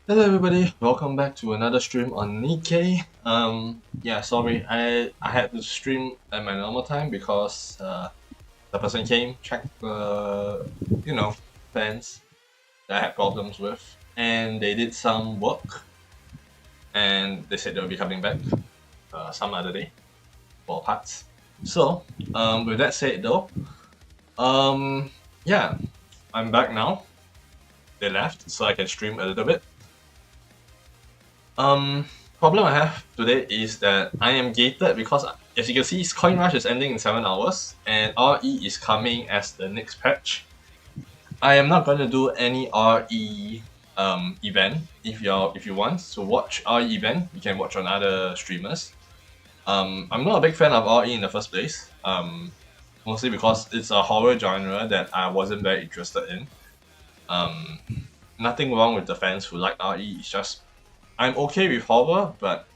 Hello everybody, welcome back to another stream on Nikke. Yeah, sorry, I had to stream at my normal time because the person came, checked the, fans that I had problems with, and they did some work, and they said they'll be coming back some other day for parts. So, with that said though, yeah, I'm back now. They left, so I can stream a little bit. Um, Problem I have today is that I am gated because, as you can see, Coin Rush is ending in 7 hours, and RE is coming as the next patch. I am not going to do any RE event. If you want to watch RE event, you can watch on other streamers. I'm not a big fan of RE in the first place. Mostly because it's a horror genre that I wasn't very interested in. Um, Nothing wrong with the fans who like RE. It's just I'm okay with horror, but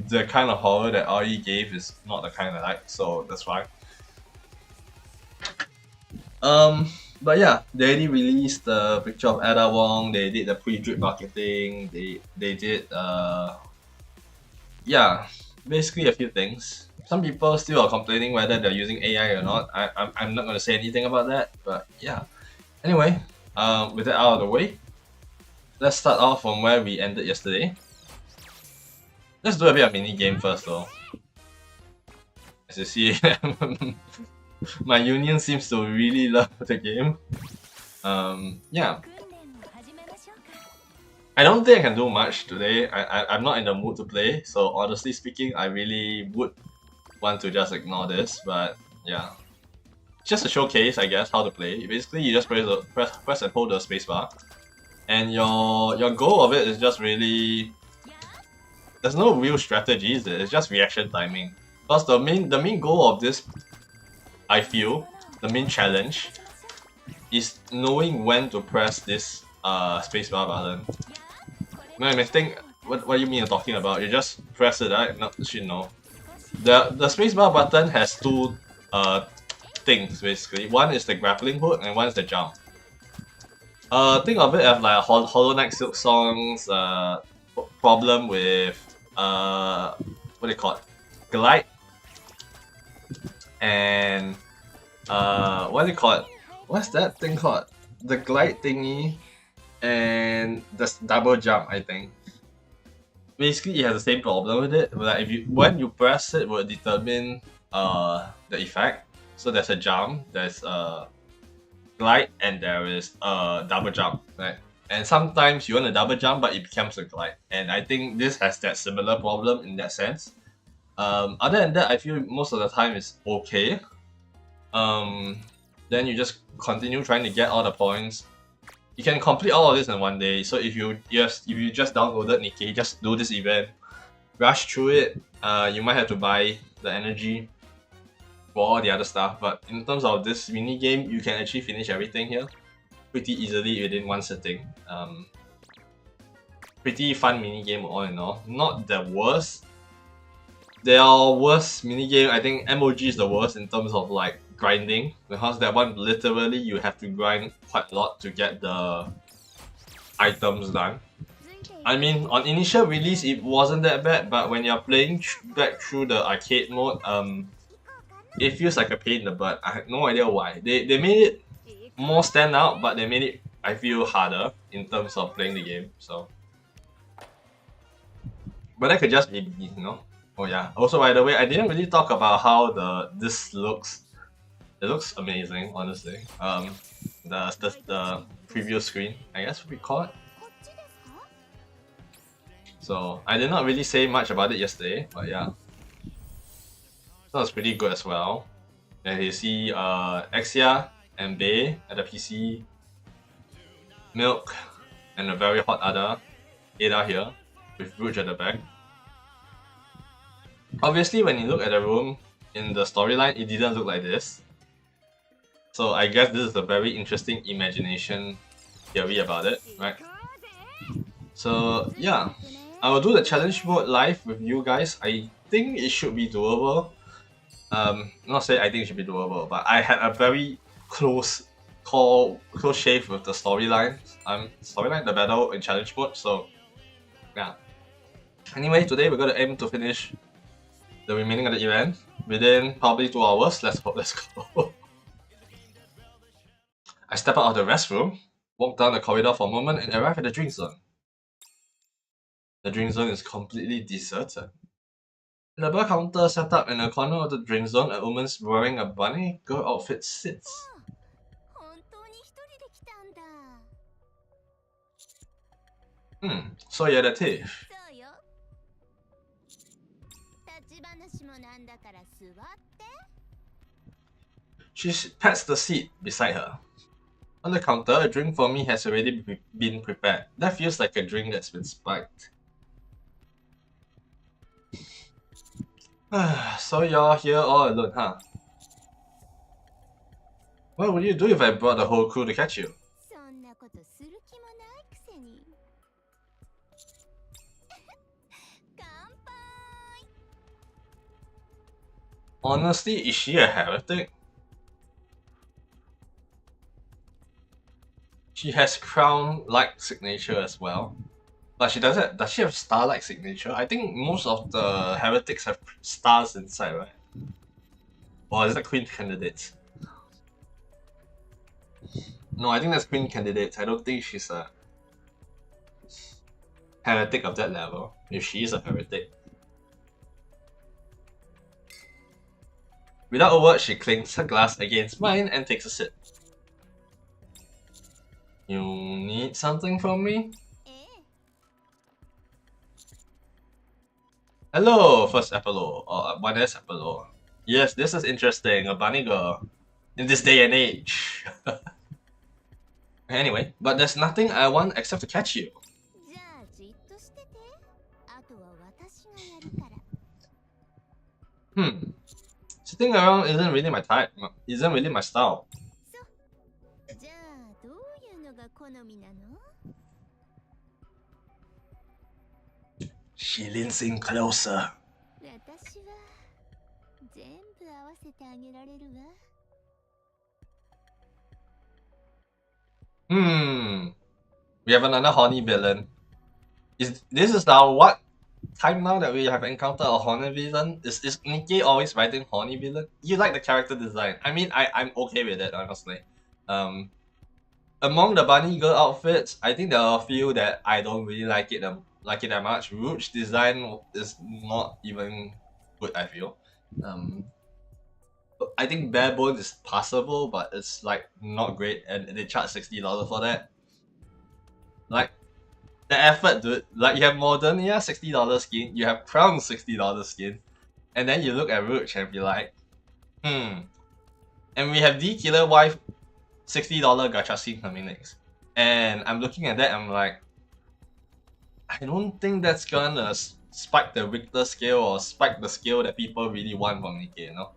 the kind of horror that RE gave is not the kind I like, so that's fine. Um, but yeah, they already released the picture of Ada Wong. They did the pre-drip marketing. They did yeah, basically a few things. Some people still are complaining whether they're using AI or not. I'm not gonna say anything about that, but yeah. Anyway, with that out of the way, let's start off from where we ended yesterday. Let's do a bit of mini game first, though. As you see, my union seems to really love the game. Yeah, I don't think I can do much today. I'm not in the mood to play, so honestly speaking, I really would want to just ignore this. But yeah, just a showcase, I guess, how to play. Basically, you just press and hold the spacebar, and your goal of it is just really there's no real strategies. It's just reaction timing. Because the main goal of this, I feel, the main challenge is knowing when to press this spacebar button. No, I mean, think what you mean you're talking about? You just press it, right? Not shit, no. The spacebar button has two things basically. One is the grappling hook and one is the jump. Think of it as like Hollow Knight Silk Song's problem with what do you call it? Glide and what do you call it? What's that thing called? The glide thingy and the double jump, I think. Basically, it has the same problem with it. Like if you when you press it, will determine the effect. So there's a jump, there's a glide, and there is a double jump, right? And sometimes you want a double jump, but it becomes a glide. And I think this has that similar problem in that sense. Other than that, I feel most of the time it's okay. Then you just continue trying to get all the points. You can complete all of this in one day. So if you just downloaded Nikke, just do this event, rush through it. You might have to buy the energy for all the other stuff, but in terms of this mini game, you can actually finish everything here pretty easily within one sitting. Pretty fun mini game all in all. Not the worst. There are worse mini game. I think MOG is the worst in terms of like grinding, because that one literally you have to grind quite a lot to get the items done. I mean, on initial release it wasn't that bad, but when you're playing back through the arcade mode, it feels like a pain in the butt. I have no idea why. They made it more stand out, but they made it, I feel, harder in terms of playing the game. So, but that could just be me, you know. Oh yeah. Also, by the way, I didn't really talk about how this looks. It looks amazing, honestly. The preview screen, I guess we call it. So I did not really say much about it yesterday, but yeah, that was pretty good as well. And you see Exia and Bay at the PC, Milk, and a very hot Ada here, with Rouge at the back. Obviously, when you look at the room in the storyline, it didn't look like this. So I guess this is a very interesting imagination theory about it, right? So yeah, I will do the challenge mode live with you guys. I think it should be doable. Not say I think it should be doable, but I had a very close shave with the storyline. The battle in challenge mode. So Yeah. Anyway, today we're gonna aim to finish the remaining of the event within probably 2 hours. Let's go. I step out of the restroom, walk down the corridor for a moment, and arrive at the drink zone. The drink zone is completely deserted. In a bar counter set up in a corner of the drink zone, a woman wearing a bunny girl outfit sits. So you're the thief. She pats the seat beside her. On the counter, a drink for me has already been prepared. That feels like a drink that's been spiked. So you're here all alone, huh? What would you do if I brought the whole crew to catch you? Honestly, is she a heretic? She has crown-like signature as well. But she doesn't. Does she have star-like signature? I think most of the heretics have stars inside, right? Or is that queen candidates? No, I think that's queen candidates. I don't think she's a heretic of that level. If she is a heretic. Without a word, she clinks her glass against mine and takes a sip. You need something from me? Hello, first Apollo, or what is Apollo? Yes, this is interesting, a bunny girl. In this day and age. Anyway, but there's nothing I want except to catch you. Sitting around isn't really my type, isn't really my style. She leans in closer. We have another horny villain. This is now what time now that we have encountered a horny villain? Is Nikke always writing horny villain? You like the character design. I mean, I'm okay with it, honestly. Among the bunny girl outfits, I think there are a few that I don't really like it that much. Rouge design is not even good, I feel. I think Bare Bones is passable, but it's like not great, and they charge $60 for that. Like, the effort, dude. Like, you have Modernia $60 skin, you have Crown $60 skin, and then you look at Rouge and be like, And we have D Killer Wife $60 gacha skin coming next. And I'm looking at that, I'm like, I don't think that's gonna spike the Richter scale or spike the scale that people really want from Nikke, you know?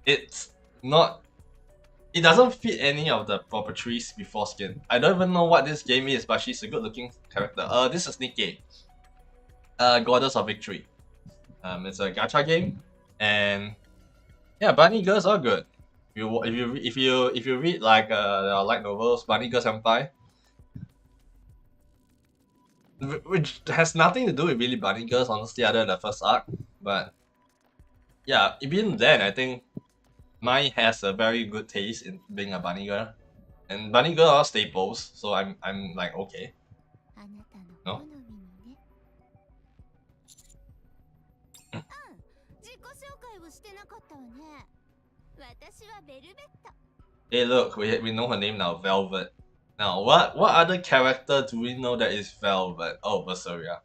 It's not. It doesn't fit any of the properties before skin. I don't even know what this game is, but she's a good looking character. This is Nikke. Goddess of Victory. It's a gacha game, and yeah, bunny girls are good. If you read like light novels, Bunny Girl Senpai, which has nothing to do with really bunny girls, honestly, other than the first arc. But yeah, even then, I think Mai has a very good taste in being a bunny girl, and bunny girl are staples. So I'm like, okay, no. Hey, look, we know her name now, Velvet. Now, what other character do we know that is Velvet? Oh, Berseria.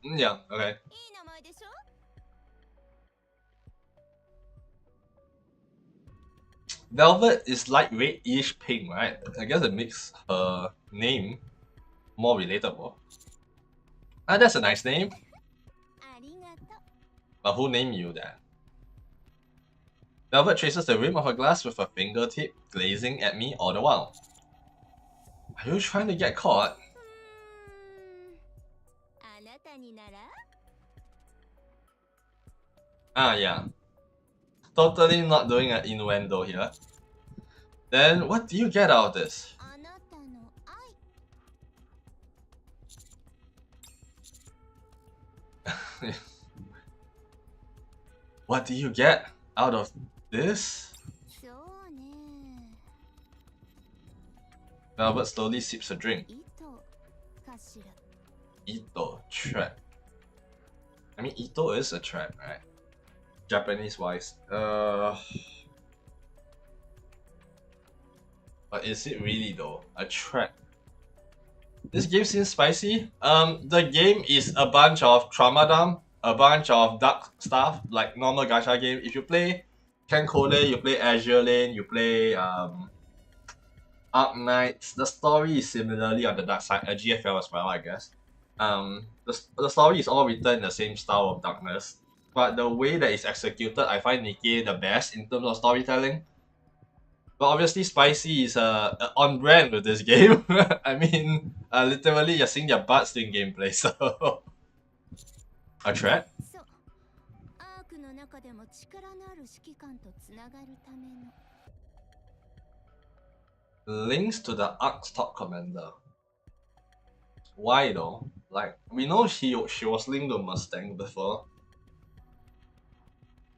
Yeah, okay. Velvet is like red-ish pink, right? I guess it makes her name more relatable. Ah, that's a nice name. But who named you that? Velvet traces the rim of her glass with her fingertip, glazing at me all the while. Are you trying to get caught? Ah, yeah. Totally not doing an innuendo here. Then what do you get out of this? What do you get out of this? Velvet slowly sips a drink. Ito, trap. I mean, Ito is a trap, right? Japanese wise. But is it really though? A trap? This game seems spicy. The game is a bunch of trauma dump, a bunch of dark stuff, like normal gacha game. If you play Ken Kode, you play Azure Lane, you play Arc Knights, the story is similarly on the dark side, a GFL as well, I guess. The story is all written in the same style of darkness, but the way that it's executed, I find Nikke the best in terms of storytelling. But obviously, Spicy is on brand with this game. I mean, literally, you're seeing their butts doing gameplay, so. A threat? Links to the Ark's top commander. Why though? Like, we know she was linked to Mustang before.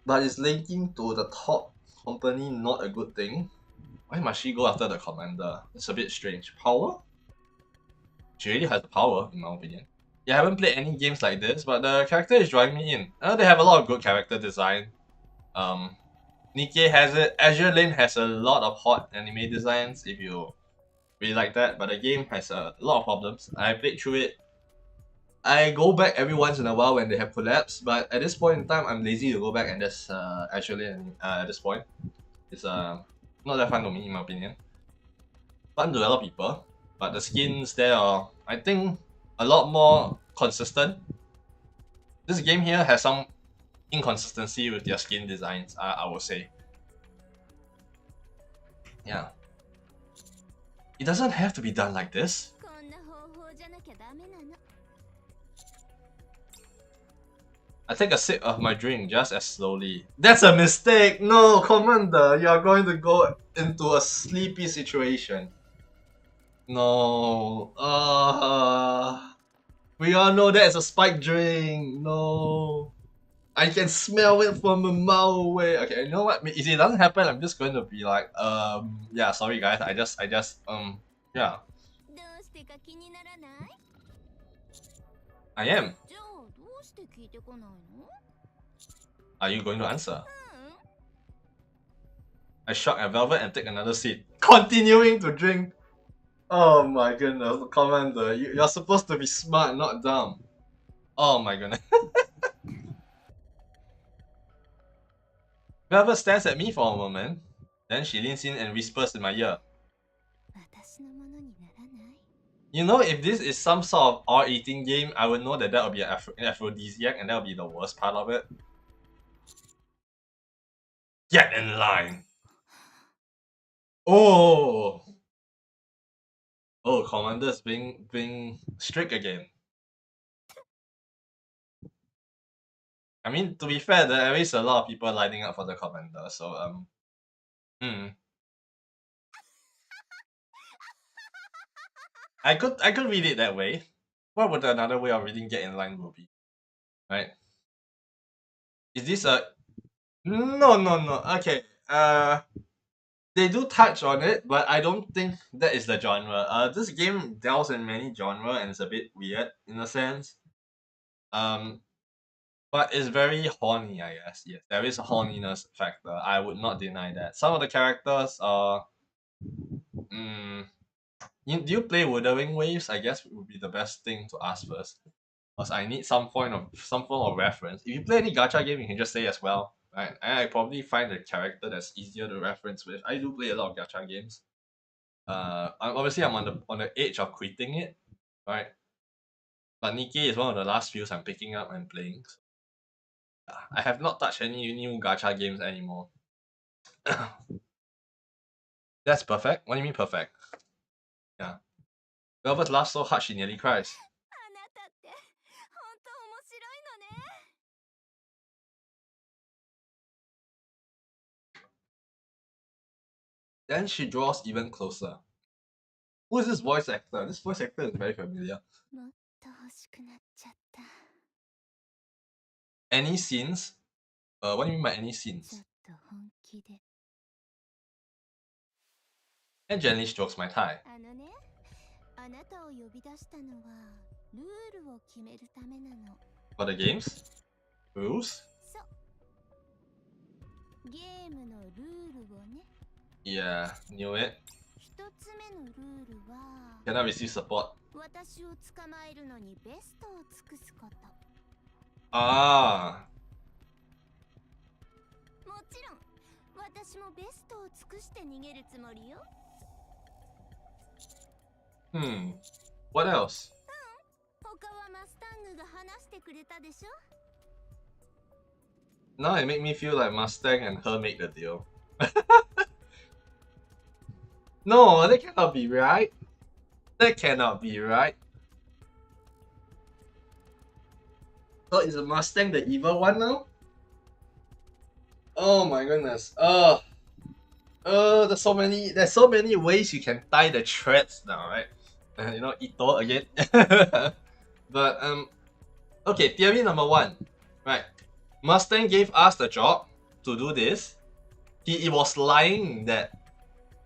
But is linking to the top company not a good thing? Why must she go after the commander? It's a bit strange. Power? She really has the power, in my opinion. Yeah, I haven't played any games like this, but the character is drawing me in. They have a lot of good character design. Nikke has it. Azure Lane has a lot of hot anime designs, if you really like that, but the game has a lot of problems. I played through it. I go back every once in a while when they have collabs, but at this point in time, I'm lazy to go back and just Azure Lane at this point. It's not that fun to me, in my opinion. Fun to a lot of people, but the skins there are, I think, a lot more consistent. This game here has some inconsistency with their skin designs, I would say. Yeah. It doesn't have to be done like this. I take a sip of my drink just as slowly. That's a mistake! No, Commander, you are going to go into a sleepy situation. No. We all know that is a spiked drink. No. I can smell it from a mile away. Okay, you know what? If it doesn't happen, I'm just going to be like, yeah, sorry guys. Yeah. I am. Are you going to answer? I shock at Velvet and take another seat. Continuing to drink. Oh my goodness, Commander. You're supposed to be smart, not dumb. Oh my goodness. Velvet stares at me for a moment. Then she leans in and whispers in my ear. You know, if this is some sort of all-eating game, I would know that that would be an aphrodisiac and that would be the worst part of it. Get in line! Oh! Oh, Commander's being strict again. I mean, to be fair, there is a lot of people lining up for the Commander, so I could read it that way. What would another way of reading get in line will be? Right? Is this a no. Okay. They do touch on it, but I don't think that is the genre. This game delves in many genre and it's a bit weird in a sense. But it's very horny, I guess. Yes, there is a horniness factor. I would not deny that. Some of the characters are. Do you play Wuthering Waves? I guess would be the best thing to ask first, because I need some form of reference. If you play any gacha game, you can just say as well, right? I probably find a character that's easier to reference with. I do play a lot of gacha games. I'm on the edge of quitting it, right? But Nikke is one of the last few I'm picking up and playing. So I have not touched any new gacha games anymore. That's perfect? What do you mean perfect? Yeah. Velvet laughs so hard she nearly cries. Then she draws even closer. Who is this voice actor? This voice actor is very familiar. Any scenes? What do you mean by any scenes? And gently strokes my thigh. For the games? Rules? Yeah, knew it. Cannot receive support. Ah. What else? Now it make me feel like Mustang and her make the deal. No, that cannot be right. That cannot be right. So is a Mustang the evil one now? Oh my goodness. There's so many ways you can tie the threads now, right? You know, Ito again. But okay, theory number one, right? Mustang gave us the job to do this. He was lying that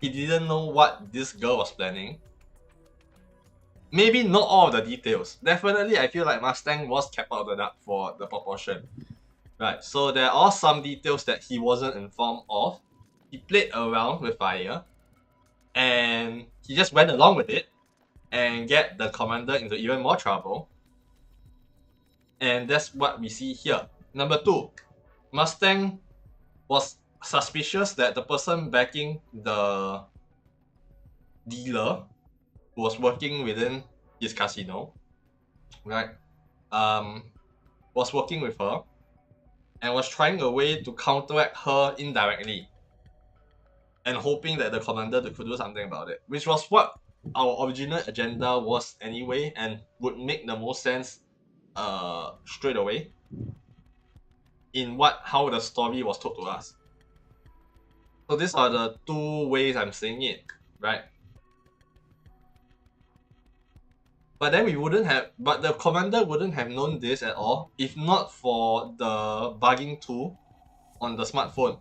he didn't know what this girl was planning. Maybe not all of the details. Definitely, I feel like Mustang was kept out of the dark for the proportion. Right, so there are some details that he wasn't informed of. He played around with fire, and he just went along with it, and get the commander into even more trouble. And that's what we see here. Number two, Mustang was suspicious that the person backing the dealer who was working within his casino, right, was working with her and was trying a way to counteract her indirectly and hoping that the commander could do something about it, which was what our original agenda was anyway and would make the most sense straight away in how the story was told to us. So these are the two ways I'm saying it, right? But then the commander wouldn't have known this at all if not for the bugging tool on the smartphone.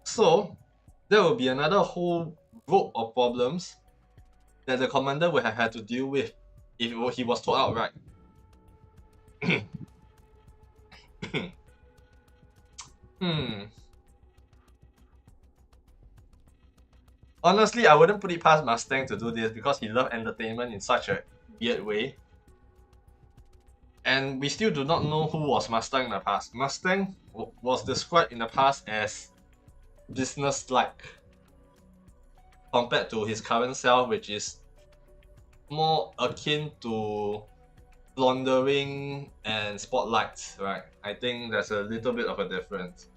So there will be another whole group of problems that the commander would have had to deal with if he was told outright. Honestly, I wouldn't put it past Mustang to do this because he loved entertainment in such a weird way. And we still do not know who was Mustang in the past. Mustang was described in the past as business-like compared to his current self, which is more akin to laundering and spotlights, right? I think there's a little bit of a difference.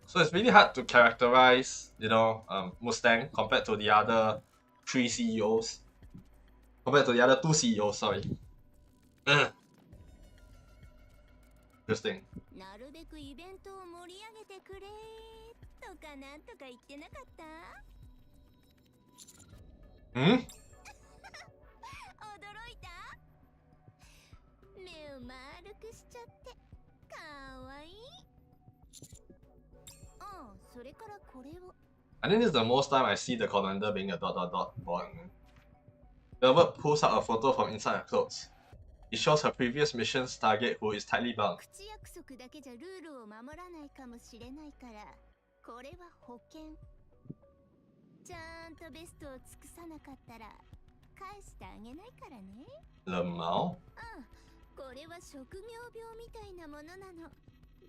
So it's really hard to characterize, Mustang compared to the other three CEOs. Compared to the other two CEOs, sorry. Interesting. Hmm? I think this is the most time I see the commander being a ... born. Velvet pulls out a photo from inside her clothes. It shows her previous mission's target who is tightly bound. Lemao? これは職業病みたいなものなの。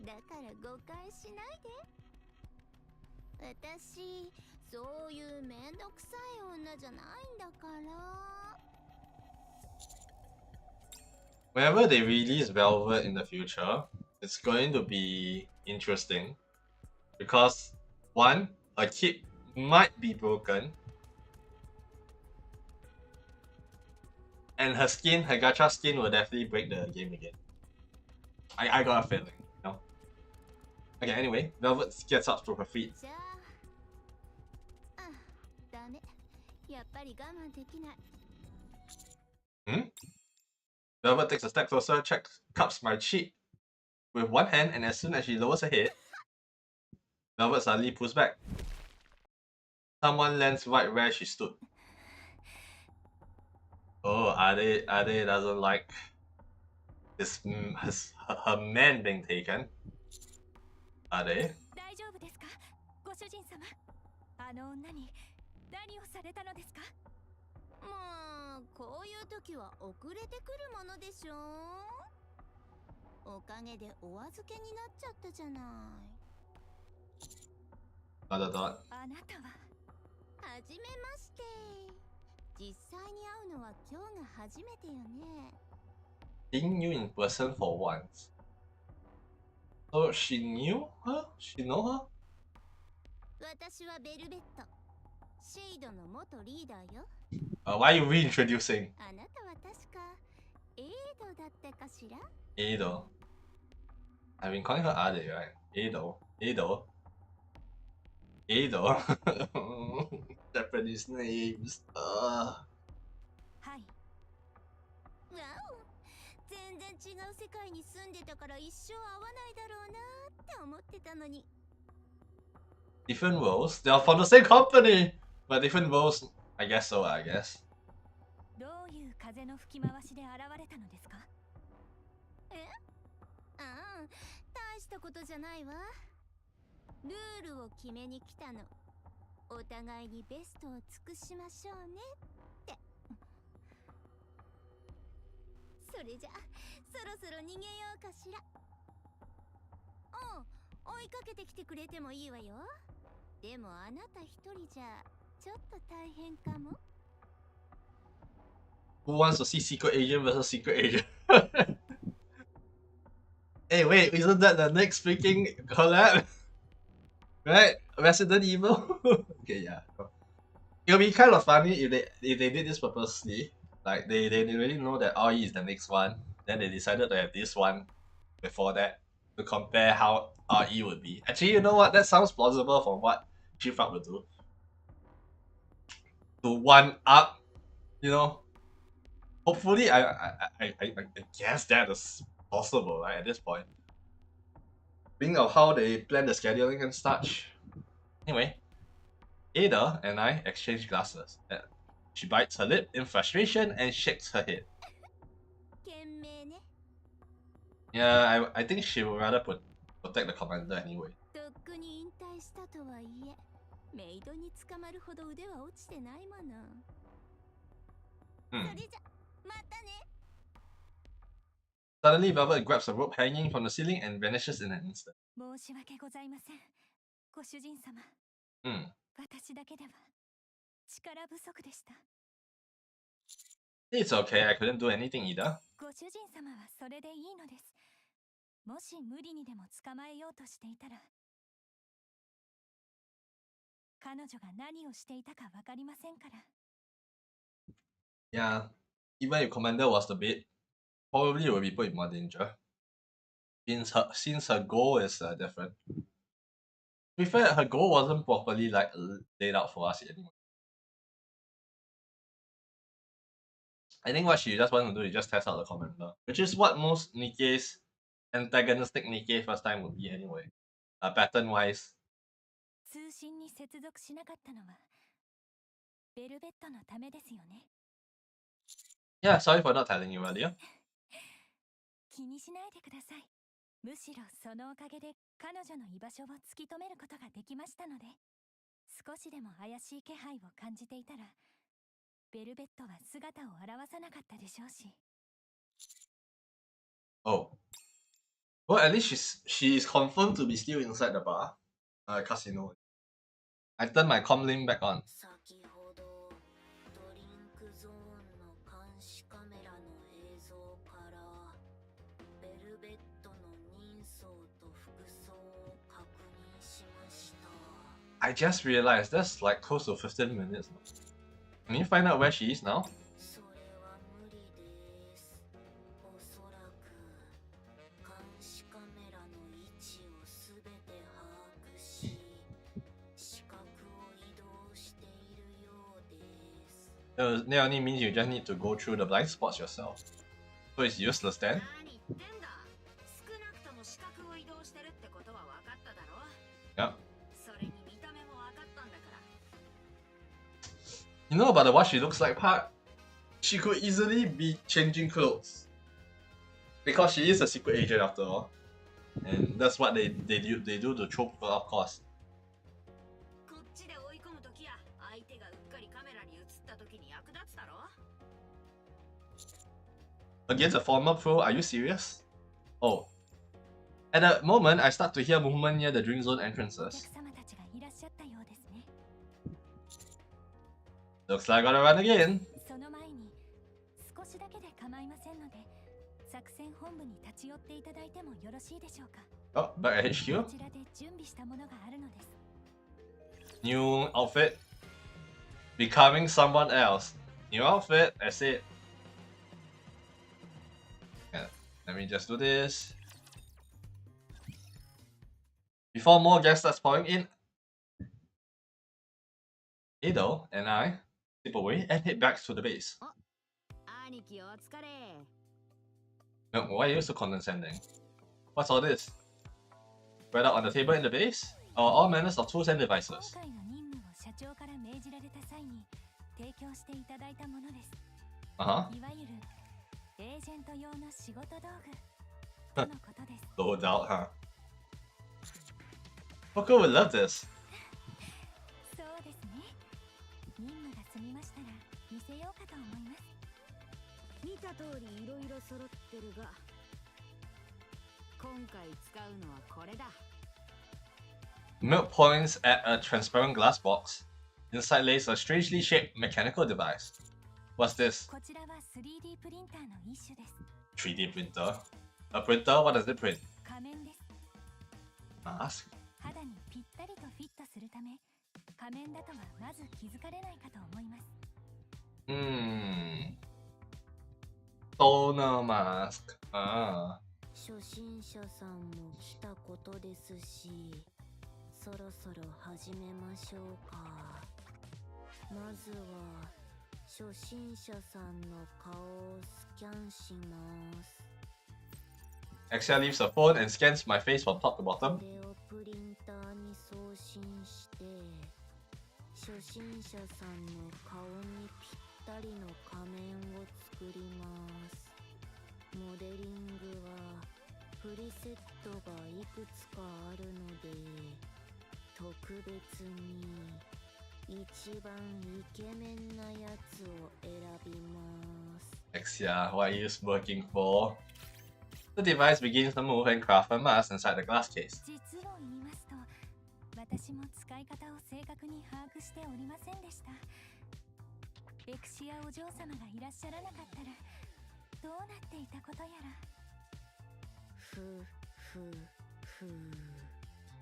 だから誤解しないで。私、そういうめんどくさい女じゃないんだから。Whenever they release Velvet in the future, it's going to be interesting because one, her kit might be broken, and her gacha skin will definitely break the game again. I got a feeling, you know. Okay, anyway, Velvet gets up to her feet. Hmm? Velvet takes a step closer, cups my cheek with one hand, and as soon as she lowers her head, Velvet suddenly pulls back. Someone lands right where she stood. Oh, Ade doesn't like her man being taken. Ade? 大丈夫ですか、ご主人様。あの女に何をされたのですか。もうこういう時は遅れてくるものでしょう。おかげでお預けになっちゃったじゃない。あなたははじめまして。実際に会うのは今日が初めてよね。Seeing you in person for once. So she knew her? She know her? 私はベルベット。シェイドの元リーダーよ。Why are you reintroducing? あなたは確かエイドだったかしら。 Ado. I've been calling her Ade, right? Ado. Japanese names. はい。わお。全然違う世界に住んでたから一生会わないだろうなって思ってたのに。Different roles? They are from the same company! But different roles, I guess so, I guess. どういう風の吹き回しで現れたのですか。ああ、大したことじゃないわ。ルールを決めに来たの。お互いにベストを尽くしましょうねって。それじゃそろそろ逃げようかしら。追いかけてきてくれてもいいわよ。でもあなた一人じゃちょっと大変かも。Who wants to see Secret Agent versus Secret Agent? Hey, wait, isn't that the next freaking collab? Right? Resident Evil? Okay, yeah. It would be kind of funny if they did this purposely. Like, they really know that RE is the next one. Then they decided to have this one before that to compare how RE would be. Actually, you know what? That sounds plausible from what G-Fuck would do. To one up, you know? Hopefully, I guess that is possible, right, at this point. Being of how they plan the scheduling and such. Anyway, Ada and I exchange glasses. She bites her lip in frustration and shakes her head. Yeah, I think she would rather protect the commander anyway. Suddenly, Velvet grabs a rope hanging from the ceiling and vanishes in an instant. It's okay, I couldn't do anything either. ご主人様はそれでいいのです。もし無理にでも捕まえようとしていたら、彼女が何をしていたかわかりませんから。Yeah, even if Commander was the bait, probably it would be put in more danger. Since her goal is different. To be fair, her goal wasn't properly laid out for us anyway. I think what she just wants to do is just test out the commander, which is what most Nikke's antagonistic Nikke first time would be anyway. Pattern wise. Yeah, sorry for not telling you earlier. 気にしないでください。むしろそのおかげで彼女の居場所を突き止めることができましたので、少しでも怪しい気配を感じていたら、ベルベットは姿を現さなかったでしょうし。Oh. Well, at least she's confirmed to be still inside the bar. Casino. I turned my comm link back on. I just realized that's like close to 15 minutes. Can you find out where she is now? That only means you just need to go through the blind spots yourself. So it's useless then? Yep. You know about the what she looks like part? She could easily be changing clothes. Because she is a secret agent after all. And that's what they do to throw people off course. Against a former pro, are you serious? Oh. At the moment, I start to hear movement near the drink zone entrances. Looks like I gotta run again. Oh, back at HQ. New outfit. Becoming someone else. New outfit, that's it. Yeah, let me just do this. Before more guests start pouring in, Ado and I slip away and head back to the base. No, why are you so condescending? What's all this? Spread out on the table in the base are all manners of tools and devices. No doubt, huh? Poco would love this. Milk points at a transparent glass box. Inside lays a strangely shaped mechanical device. What's this? 3D printer? A printer? What does it print? Mask? Toner mask. Ah. 初心者さんも来たことですし、そろそろ始めましょうか。まずは初心者さんの顔をスキャンします。Axia leaves her phone and scans my face from top to bottom. これをプリンターに送信して、初心者さんの顔にぴったりの仮面を作ります。モデリングはプリセットがいくつかあるので、特別に一番イケメンなやつを選びます。Axia, what are you working for? The device begins to move and craft a mask inside the glass case. 実を言いますと、私も使い方を正確に把握しておりませんでした。エクシアお嬢様がいらっしゃらなかったら、どうなっていたことやら。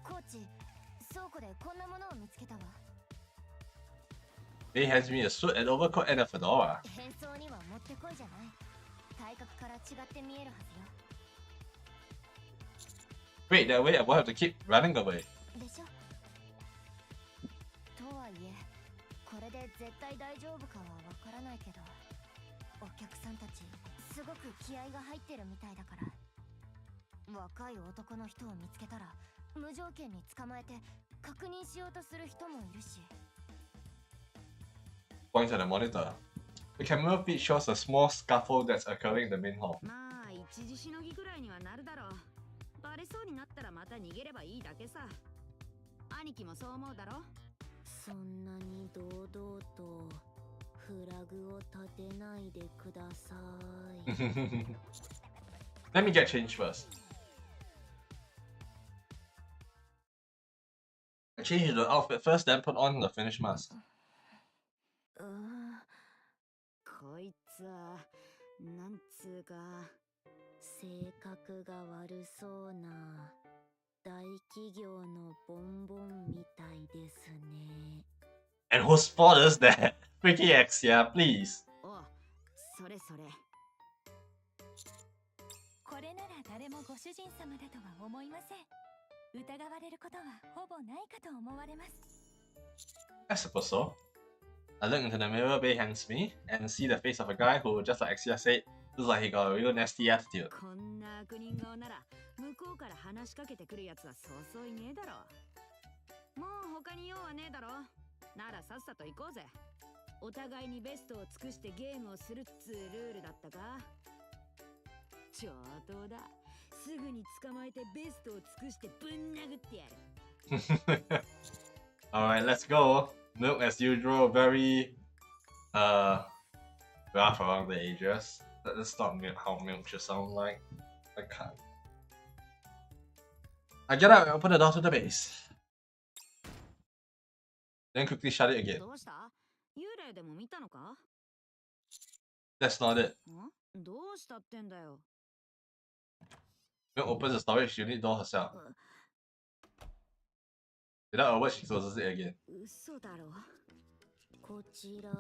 コーチ、倉庫でこんなものを見つけたわ。They hands me a suit and overcoat and a fedora. 変装にはもってこいじゃない。体格から違って見えるはずよ。Wait, that way I won't have to keep running away. でしょ。とはいえ、これで絶対大丈夫かはわからないけど、お客さんたちすごく気合が入ってるみたいだから。若い男の人を見つけたら無条件に捕まえて確認しようとする人もいるし。Points at the monitor. The camera feed shows a small scuffle that's occurring in the main hall. まあ一時しのぎぐらいにはなるだろう。バレそうになったらまた逃げればいいだけさ。兄貴もそう思うだろ。そんなに堂々とフラグを立てないでください。Let me get changed first. I change the outfit first, then put on the finished mask. こいつはなんつうか性格が悪そうな大企業のボンボンみたいですね。And whose fault is that? Freaky Axia, please. お、それそれ。これなら誰もご主人様だとは思いません。疑われることはほぼないかと思われます。I suppose so. I look into the mirror Bei hands me and see the face of a guy who, just like Axia said, Looks like he got a real nasty attitude. こんな悪人顔なら向こうから話しかけてくるやつはそうそういねえだろ。もう他に用はねえだろ。ならさっさと行こうぜ。お互いにベストを尽くしてゲームをするっつうルールだったか。上等だ。すぐに捕まえてベストを尽くしてぶん殴ってやる。Alright, let's go. Milk, as usual, very rough around the edges. That's not how milk should sound like. I can't. I get out and open the door to the base. Then quickly shut it again. どうした？幽霊でも見たのか？ That's not it. どうしたってんだよ。Milk opens the storage unit door herself. Without a word, she closes it again. 嘘だろ。こちら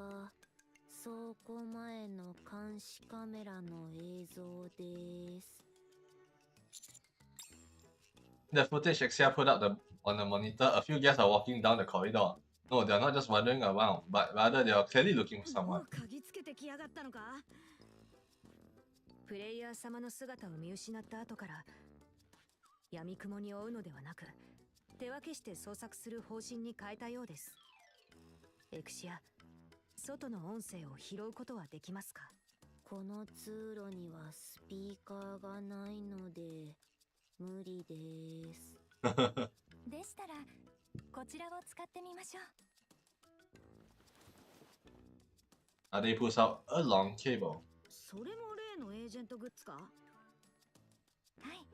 倉庫前の監視カメラの映像です。In the footage Exia put up on the monitor, a few guests are walking down the corridor. No, they're not just wandering around, but rather they are clearly looking for も someone. う鍵つけてきやがったのか？プレイヤー様の姿を見失った後から闇雲に追うのではなく手分けして捜索する方針に変えたようです。エクシア、外の音声を拾うことはできますか？この通路にはスピーカーがないので無理です。でしたらこちらを使ってみましょう。Ade pulls out a long cable. それも例のエージェントグッズか？はい。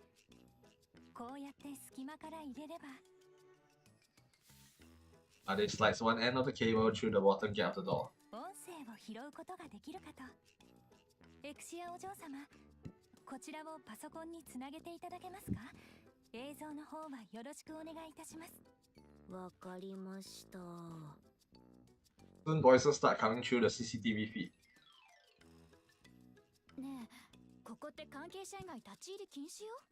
こうやって隙間から入れれば。Ade slides one end of the cable through the bottom gap of the door. 音声を拾うことができるかと。エクシアお嬢様、こちらをパソコンにつなげていただけますか？映像の方はよろしくお願いいたします。わかりました。Soon voices start coming through the CCTV feed. ねえ、ここって関係者以外立ち入り禁止よ。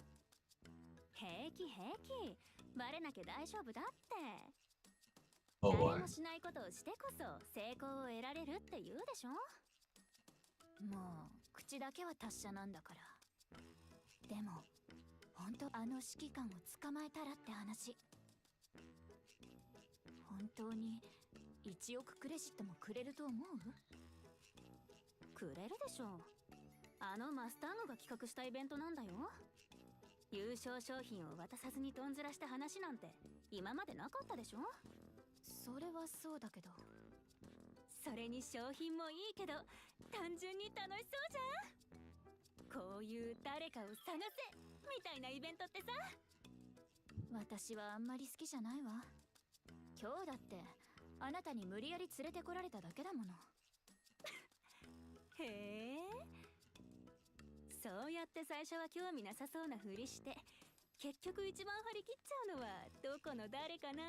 平気平気、バレなきゃ大丈夫だって。Oh 誰 boy. もしないことをしてこそ成功を得られるって言うでしょ。もう口だけは達者なんだから。でも本当あの指揮官を捕まえたらって話。本当に1億クレジットもくれると思う？くれるでしょ。あのマスターグが企画したイベントなんだよ。優勝商品を渡さずにとんずらした話なんて今までなかったでしょ。それはそうだけど、それに商品もいいけど単純に楽しそうじゃん。こういう誰かを探せみたいなイベントってさ。私はあんまり好きじゃないわ。今日だってあなたに無理やり連れてこられただけだもの。へえ、そうやって最初は興味なさそうなふりして結局一番張り切っちゃうのはどこの誰かな。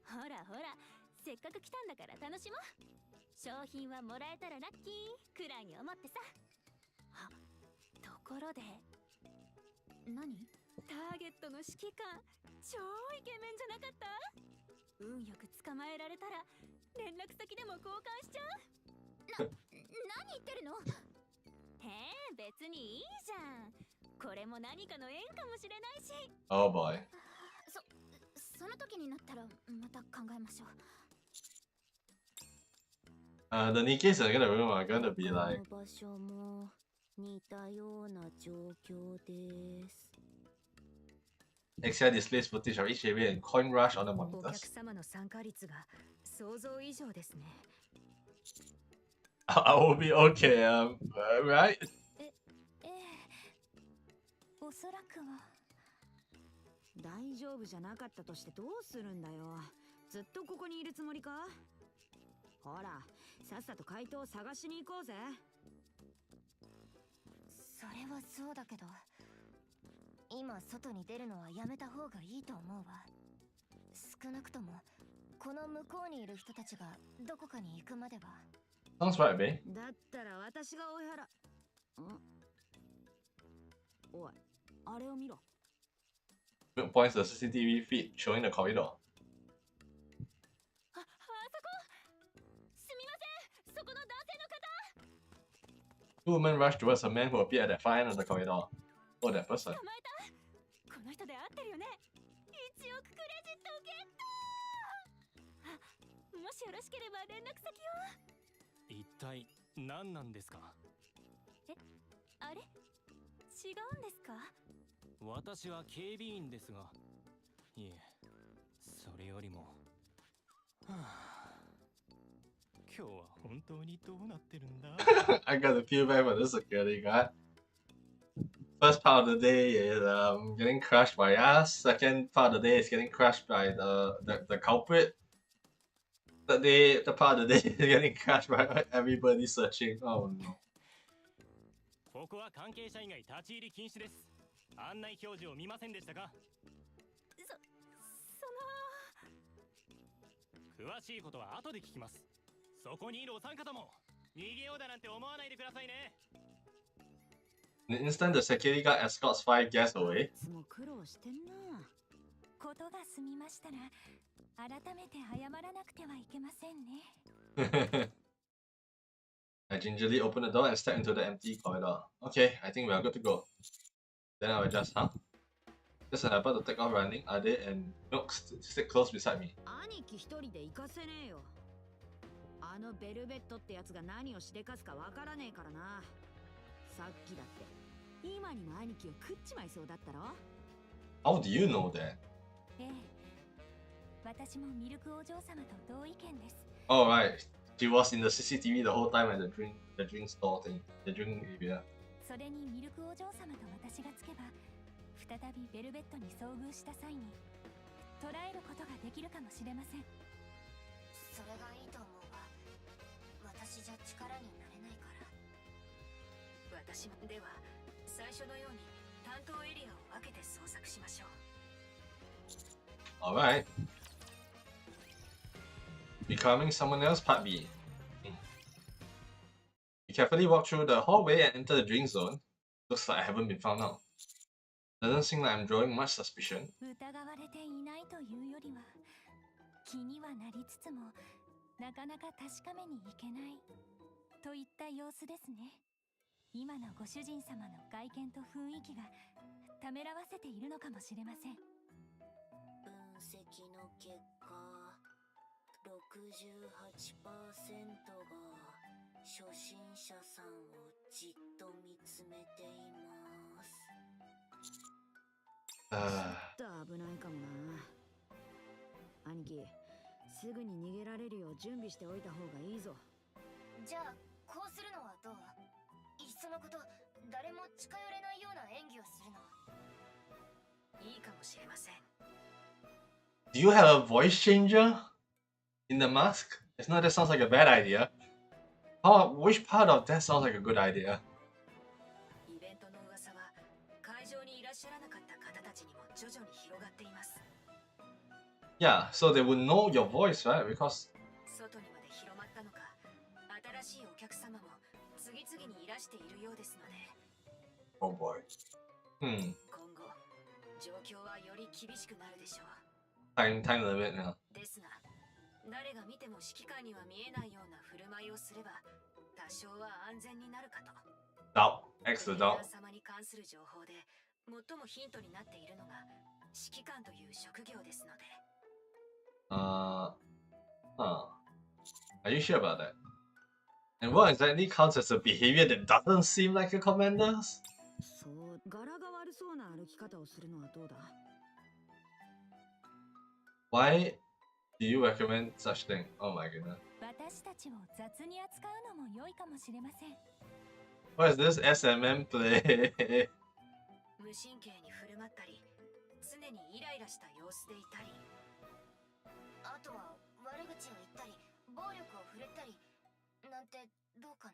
ほらほら、せっかく来たんだから楽しもう。商品はもらえたらラッキーくらいに思ってさ。あ、ところで何？ターゲットの指揮官超イケメンじゃなかった？運よく捕まえられたら連絡先でも交換しちゃう。何言ってるの？へえ、別にいいじゃん。これも何かの縁かもしれないし。 Oh boy. その時になったらまた考えましょう。The Nikkes in the room are gonna be 他 like, の場所も似たような状況です。Exia displays footage of each area and coin rush on the お客 monitors. 様の参加率が想像以上ですね。I will be okay, right? ええ、おそらくは。大丈夫じゃなかったとしてどうするんだよ。ずっとここにいるつもりか？ほら、さっさと回答を探しに行こうぜ。それはそうだけど、今外に出るのはやめた方がいいと思うわ。少なくともこの向こうにいる人たちがどこかに行くまでは。Sounds right, babe. だったら私が追い払おい、あれを見ろ。Milk points to the CCTV feed showing the corridor. あそこ、すみません、そこの男性の方。Two women rush towards a man who appeared at the far end of the corridor. Oh, that person. 捕まえた。この人で合ってるよね。1億クレジットゲット。あ、もしよろしければ連絡先を。一体何なんですか？あれ？違うんですか？私は警備員ですが、いえ、それよりも、はあ、今日は本当にどうなってるんだ？I got to feel bad for the security guard. First part of the day is getting crushed by us. Second part of the day is getting crushed by the culprit. The part of the day is getting crushed by everybody searching. Oh no. ここは関係者以外立ち入り禁止です。案内表示を見ませんでしたか？詳しいことは後で聞きます。そこにいるお三方も逃げようだなんて思わないでくださいね。In an instant, the security guard escorts 5 guests away. もう苦労してんな。ことが済みましたら改めて謝らなくてはいけませんね。I gingerly open the door and step into the empty corridor. Okay, I think we are good to go. Then I will just, just as I'm about to take off running, Ade and Milk stick close beside me. 兄貴一人で行かせねえよ。あのベルベットってやつが何をしでかすかわからねえからな。さっきだって今にも兄貴を食っちまいそうだったろ。 How do you know that? ええ、私もミルクお嬢様と同意見です。 Oh right, she was in the CCTV the whole time at the drink store thing, the drink area. それにミルクお嬢様と私がつけば再びベルベットに遭遇した際に捕らえることができるかもしれません。それがいいと思うわ。私じゃ力になれないから。私では最初のように担当エリアを分けて捜索しましょう。Alright. Becoming someone else, part B. We carefully walk through the hallway and enter the drink zone. Looks like I haven't been found out. Doesn't seem like I'm drawing much suspicion. 疑われていないというよりは気にはなりつつもなかなか確かめにいけないといった様子ですね。今のご主人様の外見と雰囲気がためらわせているのかもしれません。分析の結果、68% が初心者さんをじっと見つめています。ちょっと危ないかもな。兄貴、すぐに逃げられるよう準備しておいた方がいいぞ。じゃあこうするのはどう？いっそのこと誰も近寄れないような演技をするの。いいかもしれません。 Do you have a voice changer in the mask? If not, that sounds like a bad idea. Which part of that sounds like a good idea? イベントの噂は会場にいらっしゃらなかった方たちにも徐々に広がっています。 Yeah, so they would know your voice, right? Because 外にまで広まったのか、新しいお客様も次々にいらしているようですので、 oh boy. 今後状況はより厳しくなるでしょう。 Time limit now. ですが、誰が見ても指揮官には見えないような振る舞いをすれば多少は安全になるかと。 Doubt. X the プレイヤ doubt. ー様に関する情報で最もヒントになっているのが指揮官という職業ですので。 Are you sure about that? And what exactly counts as a behavior that doesn't seem like a commander's? そう、柄が悪そうな歩き方をするのはどうだ？ Why do you recommend such thing? Oh my goodness. 私たちを雑に扱うのも良いかもしれません。 What is this SMM play? 無神経に振る舞ったり、常にイライラした様子でいたり、あとは悪口を言ったり暴力を振るったりなんてどうか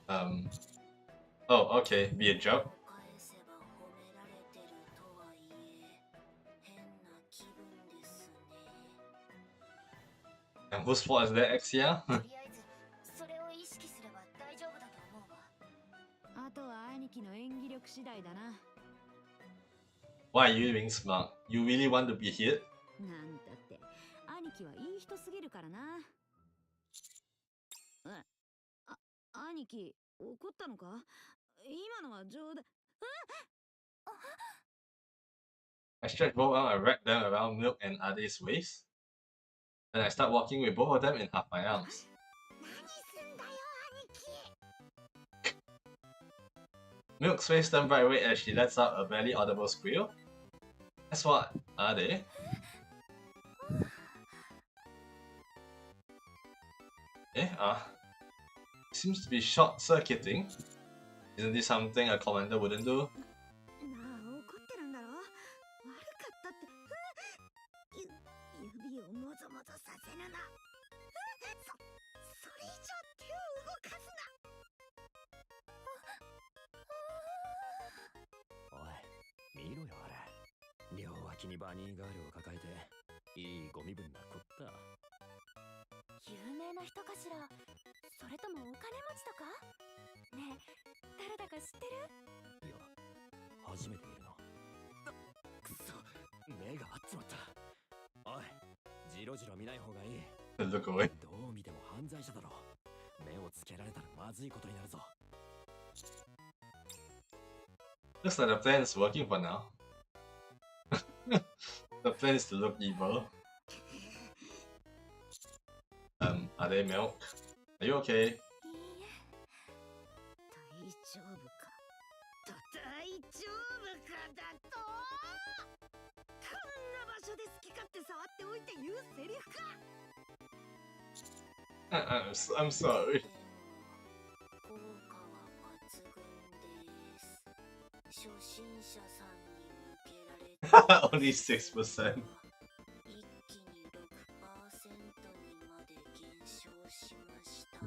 な。Oh, okay, be a joke. 返せば褒められてるとはいえ変な気分ですね。 And whose fault is that, Xia? とりあえずそれを意識すれば大丈夫だと思うわ。あとは兄貴の演技力次第だな。 Why are you being smart? You really want to be hit? なんだって兄貴はいい人すぎるからな。兄貴、怒ったのか？今のは冗談。I stretch both arms and wrap them around Milk and Ade's waist. Then I start walking with both of them in half my arms. Milk's face turned bright red as she lets out a barely audible squeal. Guess what, Ade? Seems to be short-circuiting. Isn't this something a commander wouldn't do? なあ、怒ってるんだろ？悪かったって。指をもぞもぞさせるな。それ以上手を動かすな。おい、見ろよあれ。両脇にバニーガールを抱えて、いいゴミ分なこった。有名な人かしら？それともお金持ちとか？ねえ、誰だか知ってる？いや、初めて見るな。くそ、目が合っちまった。おい、ジロジロ見ない方がいい。Look away. どう見ても犯罪者だろ。目をつけられたらまずいことになるぞ。Looks like the plan is working for now. The plan is to look evil. Are they Milk? Are you okay? いいえ。大丈夫か？大丈夫かだと？こんな場所で好き勝手触っておいて言うセリフか？I'm sorry. 効果は抜群です。初心者さんに向けられて Only 6%. 一気に 6% にまで減少しました。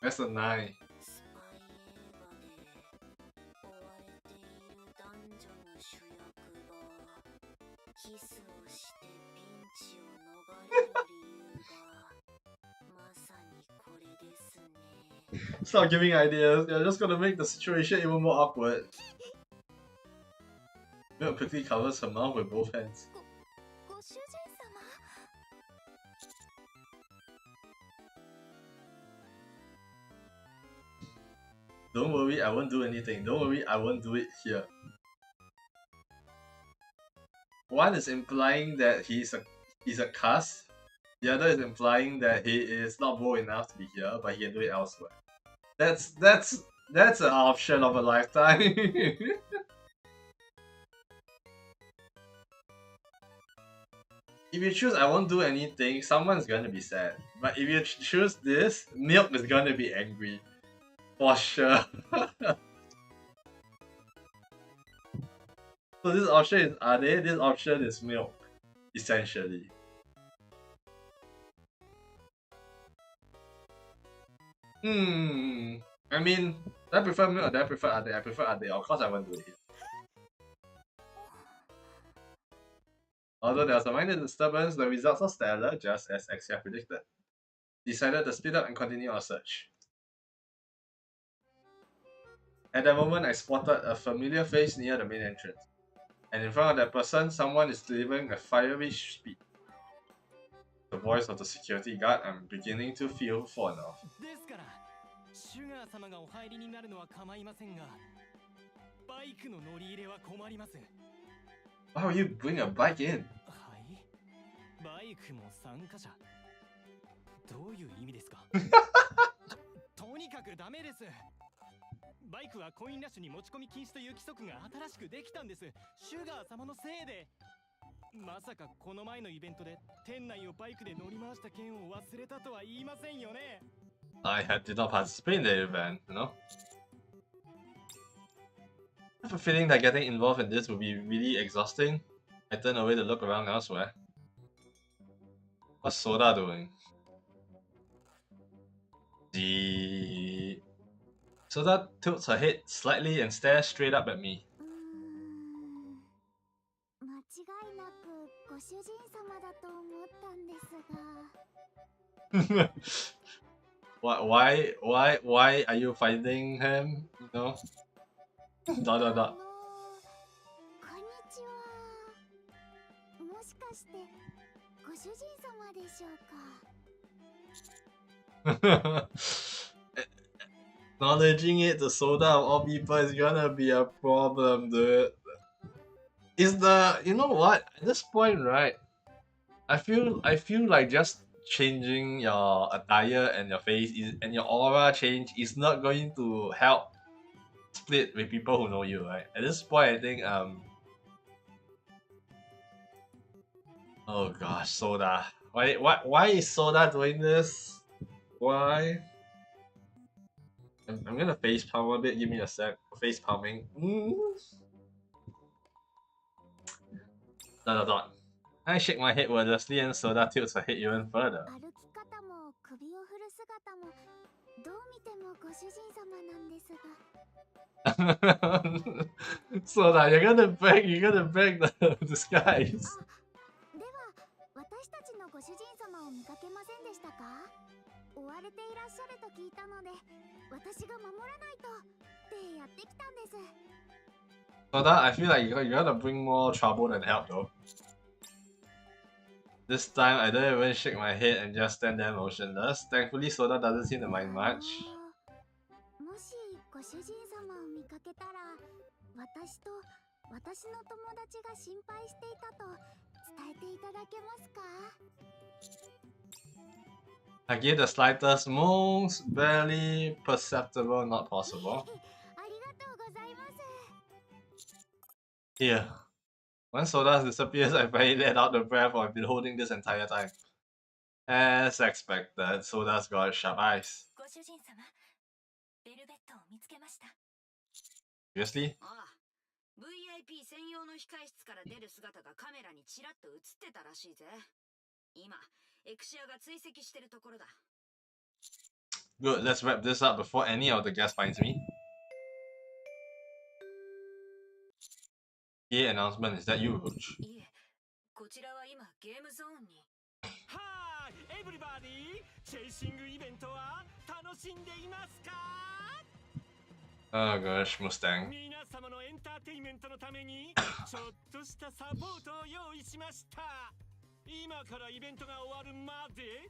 That's a 9. スパイ映画で追われている男女の主役がキスをしてピンチを逃れる理由がまさにこれですね。 Stop giving ideas. You're just gonna make the situation even more awkward. Milk quickly covers her mouth with both hands. ご主人様。Don't worry, I won't do anything. Don't worry, I won't do it here. One is implying that he's a cuss. The other is implying that he is not bold enough to be here, but he can do it elsewhere. That's an option of a lifetime. If you choose I won't do anything, someone's gonna be sad. But if you choose this, Milk is gonna be angry. For sure. So this option is Ade, this option is Milk. Essentially. I mean, do I prefer Milk or do I prefer Ade? I prefer Ade, of course I won't do it here. Although there was a minor disturbance, the results are stellar, just as Xia predicted. Decided to split up and continue our search. At that moment, I spotted a familiar face near the main entrance. And in front of that person, someone is delivering a fiery speech. The voice of the security guard I'm beginning to feel fond of. ですから、シュガー様がお入りになるのは構いませんが、バイクの乗り入れは困ります。Why would you bring a bike in? はい、バイクも参加者。どういう意味ですか？とにかくダメです。バイクはコインラッシュに持ち込み禁止という規則が新しくできたんです。シュガー様のせいで。まさかこの前のイベントで店内をバイクで乗り回した件を忘れたとは言いませんよね。I did not participate in the event, you know? I have a feeling that getting involved in this would be really exhausting. I turn away to look around elsewhere. What's Soda doing? Soda tilts her head slightly and stares straight up at me. 間違いなくご主人様だと思ったんですが。why are you finding him? You know? Dot dot dot. こんにちは。もしかしてご主人様でしょうか。Acknowledging it to Soda of all people is gonna be a problem, dude. Is the you know what? At this point, right? I feel like just changing your attire and your face and your aura change is not going to help split with people who know you, right? At this point, I think oh gosh, Soda. Why is Soda doing this? Why? I'm gonna face palm a bit. Give me a sec. Face palming. Dot dot dot. I shake my head wordlessly and Soda tilts her head even further. 歩き方も首を振る姿もどう見てもご主人様なんですが。Soda, you're gonna break the disguise. では私たちのご主人様を見かけませんでしたか？追われていらっしゃると聞いたので私が守らないとってやってきたんです。 Soda, I feel like you're gonna bring more trouble than help though. This time, I don't even shake my head and just stand there motionless. Thankfully, Soda doesn't seem to mind much. もしご主人様を見かけたら私と私の友達が心配していたと伝えていただけますか？ I give the slightest, most barely perceptible, not possible. ありがとうございます。 Here. When Soda disappears, I barely let out the breath I've been holding this entire time. As expected, Soda's got sharp eyes. ご主人様、ベルベットを見つけました。 Seriously? ああ、VIP 専用の控え室から出る姿がカメラにちらっと映ってたらしいぜ。今、エクシアが追跡してるところだ。Good, let's wrap this up before any of the guests finds me. Yeah, announcement, is that you, Roach? いえ、こちらは今ゲームゾーンに。はーい、エブリバディ、チェイシングイベントは楽しんでいますか？ Oh gosh, Mustang. 皆様のエンターテインメントのためにちょっとしたサポートを用意しました。今からイベントが終わるまで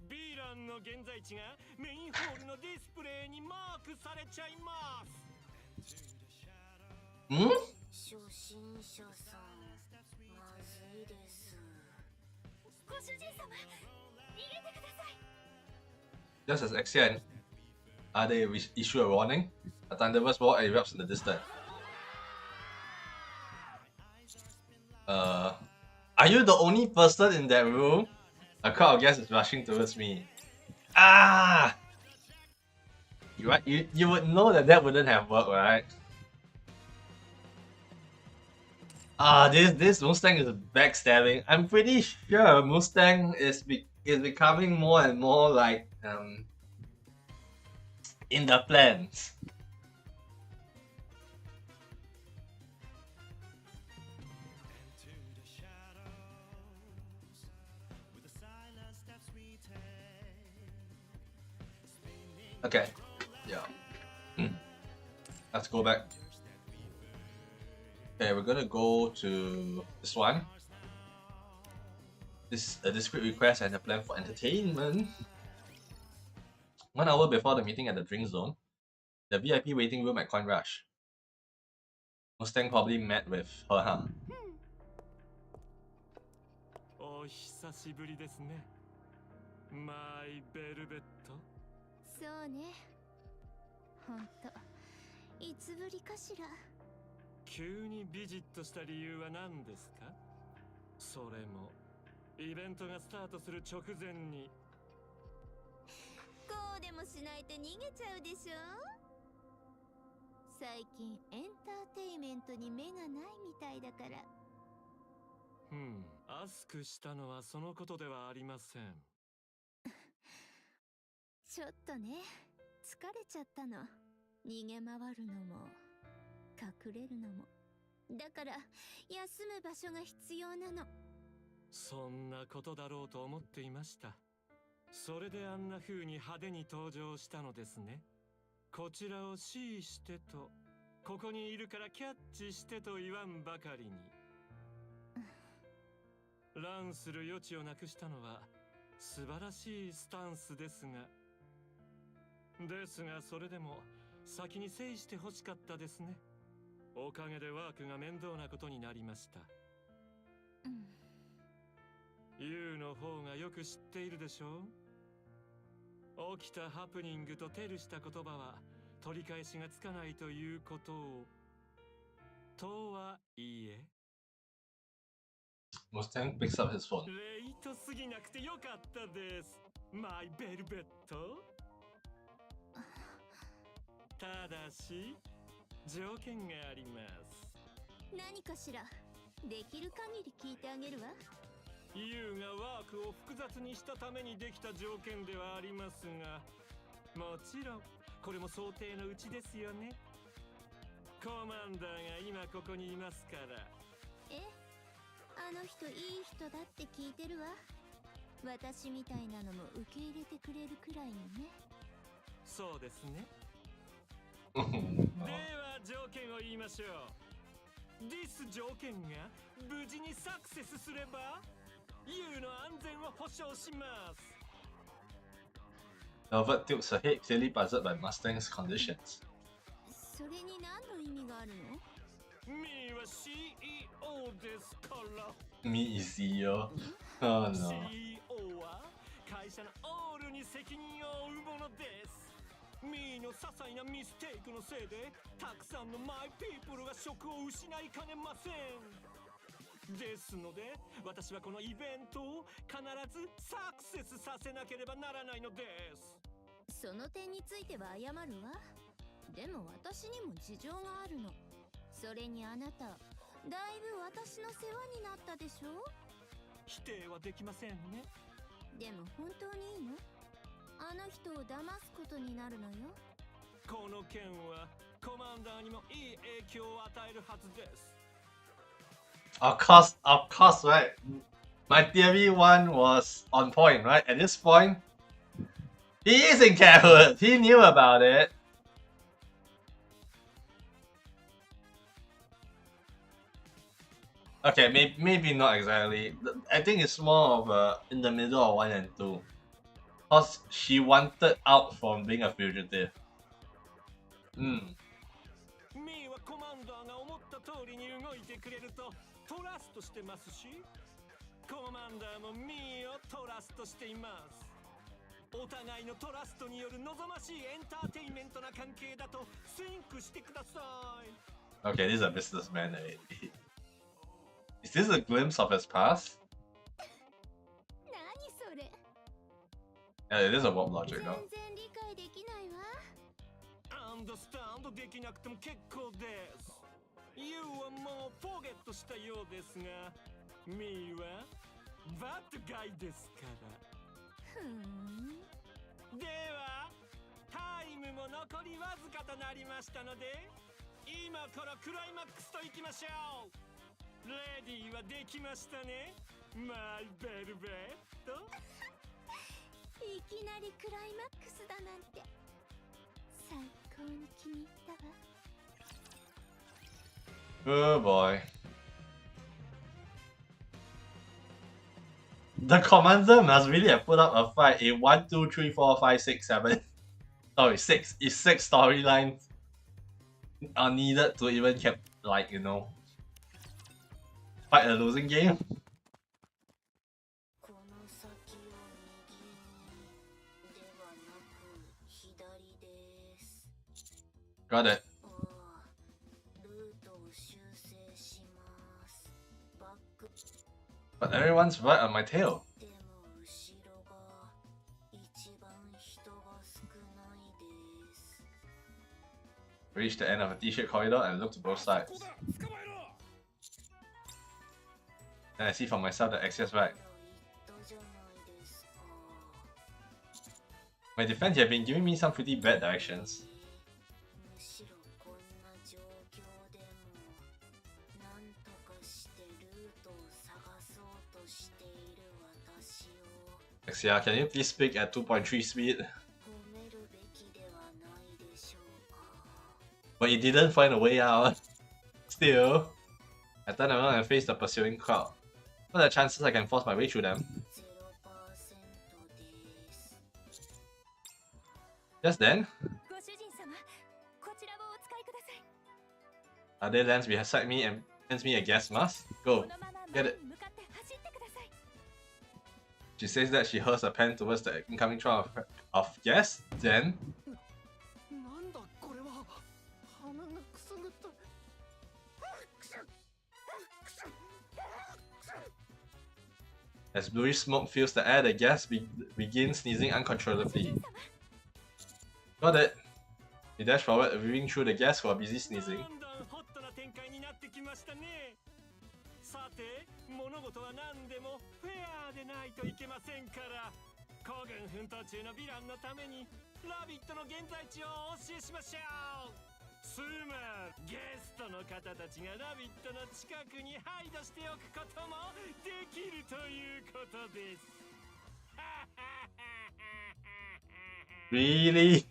ヴィランの現在地がメインホールのディスプレイにマークされちゃいます。Hmm? 初心者さん、まずいです。ご主人様、逃げてください。 Just as Exia and Ade issue a warning, a thunderous roar erupts in the distance. Are you the only person in that room? A crowd of guests is rushing towards me. Ah! You would know that wouldn't have worked, right? Ah, this Mustang is backstabbing. I'm pretty sure Mustang is becoming more and more like in the plans. Okay, yeah. Let's go back. Okay, we're gonna go to this one. This a discreet request and a plan for entertainment. 1 hour before the meeting at the drink zone, the VIP waiting room at Coin Rush. Mustang probably met with her, huh? お久しぶりですね。マイベルベット。そうね。ほんと、いつぶりかしら。急にビジットした理由は何ですか？それもイベントがスタートする直前に。こうでもしないと逃げちゃうでしょ。最近エンターテイメントに目がないみたいだから。アスクしたのはそのことではありません。ちょっとね、疲れちゃったの。逃げ回るのも隠れるのも。だから休む場所が必要なの。そんなことだろうと思っていました。それであんな風に派手に登場したのですね。こちらを指示してと、ここにいるからキャッチしてと言わんばかりに。乱する余地をなくしたのは素晴らしいスタンスですが。ですがそれでも先に制して欲しかったですね。おかげでワークが面倒なことになりました。ユウの方がよく知っているでしょう。起きたハプニングとテルした言葉は取り返しがつかないということを。とはいえ。Mustang picks up his phone. レイトすぎなくてよかったです。マイベルベット。ただし条件があります。何かしら。できる限り聞いてあげるわ。ユウがワークを複雑にしたためにできた条件ではありますが、もちろんこれも想定のうちですよね。コマンダーが今ここにいますから。あの人いい人だって聞いてるわ。私みたいなのも受け入れてくれるくらいにね。そうですね。で Oh. は条件を言いましょう。ディス条件が無事にサクセスすればユウの安全を保証します。 Velvet tilts her head, clearly puzzled by Mustang's conditions. それに何の意味があるの？ミーは CEO ですから。 Me is CEO. Oh no. CEO は会社のオールに責任を負うものです。ミーの些細なミステイクのせいでたくさんのマイピープルが職を失いかねません。ですので私はこのイベントを必ずサクセスさせなければならないのです。その点については謝るわ。でも私にも事情があるの。それにあなただいぶ私の世話になったでしょ。否定はできませんね。でも本当にいいの？あの人を騙すことになるのよ。この件はコマンダーにもいい影響を与えるはずです。Of course, right? My theory one was on point, right? At this point, he is in cahoots. He knew about it. Okay, maybe not exactly. I think it's more of a in the middle of 1 and 2. Because she wanted out from being a fugitive. ミーはコマンダーが思った通りに動いてくれるとトラストしてますし、コマンダーもミーをトラストしています。お互いのトラストによる望ましいエンターテインメントな関係だとシンクしてください。 Okay, this is a businessman. Is this a glimpse of his past? 何それ。 Yeah, it is a warp logic, 全 no? 然理解できないわ。アンダースタンドできなくても結構です。ユウはもうフォーゲットしたようですが、ミーはバッドガイですから。ではタイムも残りわずかとなりましたので、今からクライマックスといきましょう。レディーはできましたね、マイベルベット。いきなりクライマックスだなんて最高に気に入ったわ。 Oh boy. The commander must really have put up a fight in 1, 2, 3, 4, 5, 6, 7. Sorry, 6. It's 6 storylines are needed to even keep, like, you know, fight a losing game. Got it. But everyone's right on my tail. Reach the end of a t-shirt corridor and look to both sides. Then I see for myself the access right. My defense, you have been giving me some pretty bad directions. Exia, can you please speak at 2.3 speed? But you didn't find a way out. Still, I turn around and face the pursuing crowd. What are the chances I can force my way through them? Yes, then. ご主人様、こちらをお使いください。 Are there lands beside me and hands me a gas mask? こ Go. のまま Get 前 it. に向かって走ってください。 She says that she hurls a pen towards the incoming trail of gas. Then, なんだこれは。鼻がくすぐった。 as bluish smoke fills the air, the gas begins sneezing uncontrollably. Got it. He dashed forward, weaving through the gas while busy sneezing. だんだんホットな展開になってきましたね。さて、物事は何でもフェアでないといけませんから。孤軍奮闘中のヴィランのためにラビットの現在地をお教えしましょう。つまりゲストの方たちがラビットの近くにハイドしておくこともできるということです。Really?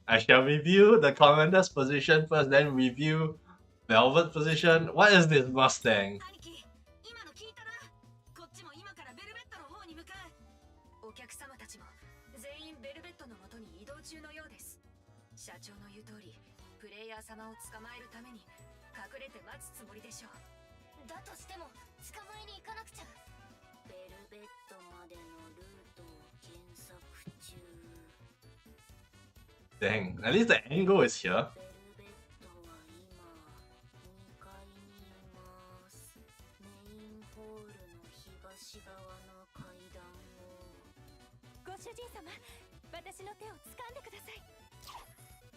I shall review the commander's position first, then review Velvet's position. What is this Mustang? 兄貴、今の聞いたな。こっちも今からベルベットの方に向かう。お客様たちも全員ベルベットの元に移動中のようです。社長の言う通り、プレイヤー様を捕まえるために隠れて待つつもりでしょう。だとしても捕まえに行かなくちゃ。ベルベットまでのルートを検索中。 Dang, at least the angle is here. ベルベットは今2階にいます。メインホールの東側の階段を。ご主人様、私の手を掴んでください。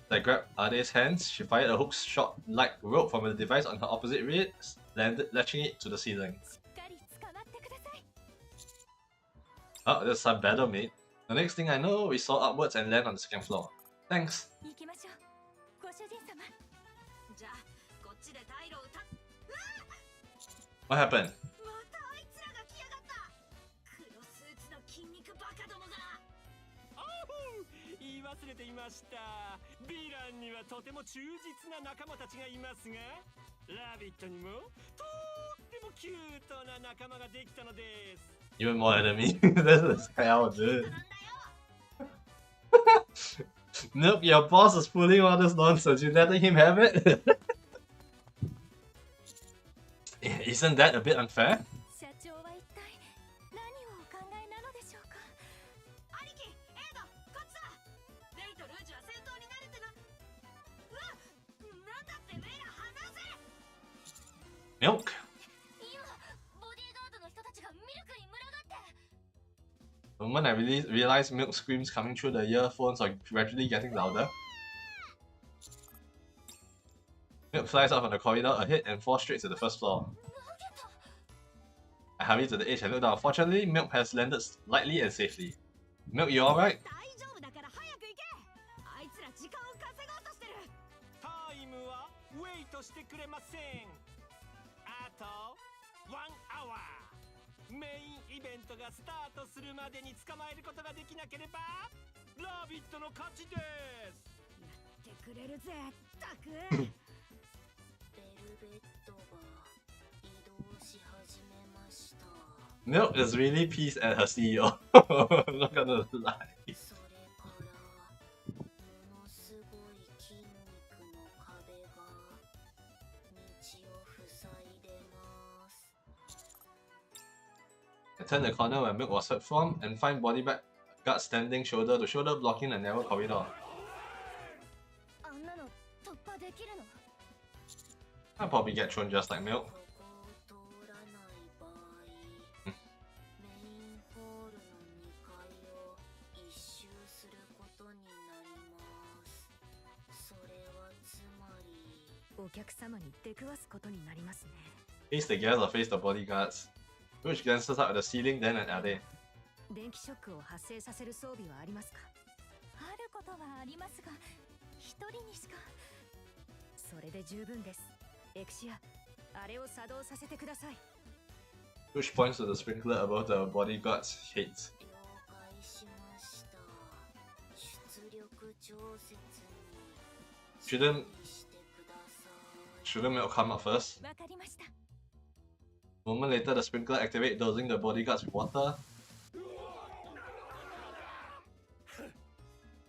I grabbed Ade's hands. She fired a hook shot like rope from a device on her opposite wrist, landed, latching it to the ceiling. しっかり捕まってください。 Oh, there's some battle mate. The next thing I know, we saw upwards and land on the second floor. Thanks. 行きましょう。ご主人様。じゃあこっちで退路を断っ。 What happened? またあいつらが来やがった。黒スーツの筋肉バカどもが。言い忘れていました。ヴィランにはとても忠実な仲間たちがいますが、ラビットにもとってもキュートな仲間ができたのです。 Even more enemies. This is hell, dude. Nope, your boss is pulling all this nonsense. You letting him have it? Isn't that a bit unfair? 社長は一体何をお考えなのでしょうか。兄貴、エイド、こっちだ。レイとルージュは戦闘に慣れてな。うわ、なんだってメイラ離せ。 Milk. 今ボディーガードの人たちがミルクに群がって。 The moment I realized Milk screams coming through the earphones are gradually getting louder. Milk flies out from the corridor ahead and falls straight to the first floor. I hurry to the edge and look down. Fortunately, Milk has landed lightly and safely. Milk, you alright? 大丈夫だから早く行け。あいつら時間を稼ごうとしてる。タイムはウェイトしてくれません。あと1アワー。メインイベントがスタートするまでに捕まえることができなければラビットの勝ちです。やってくれるぜ、ったく。ベルベットが移動し始めました。 Milk is really pissed at her CEO. Not gonna lie. それからものすごい筋肉の壁が道を塞いでます。 I turned the corner where Milk was heard from and find bodyguards standing shoulder to shoulder blocking a narrow corridor. あんなの突破できるの？ I'll probably get thrown just like Milk. ここを通らない場合、メインホールの2階を一周することになります。それはつまりお客様に出くわすことになりますね。 Face the gas or face the bodyguards. Which glances up at the ceiling, then at Ade. 電気ショックを発生させる装備はありますか？あることはありますが、一人にしか。それで十分です。エクシア、あれを作動させてください。 Which points to the sprinkler above the bodyguard's heads. 了解しました。出力調節に Shouldn't してください。 shouldn't Milk come up first? わかりました。 A moment later, the sprinkler activates, dosing the bodyguards with water.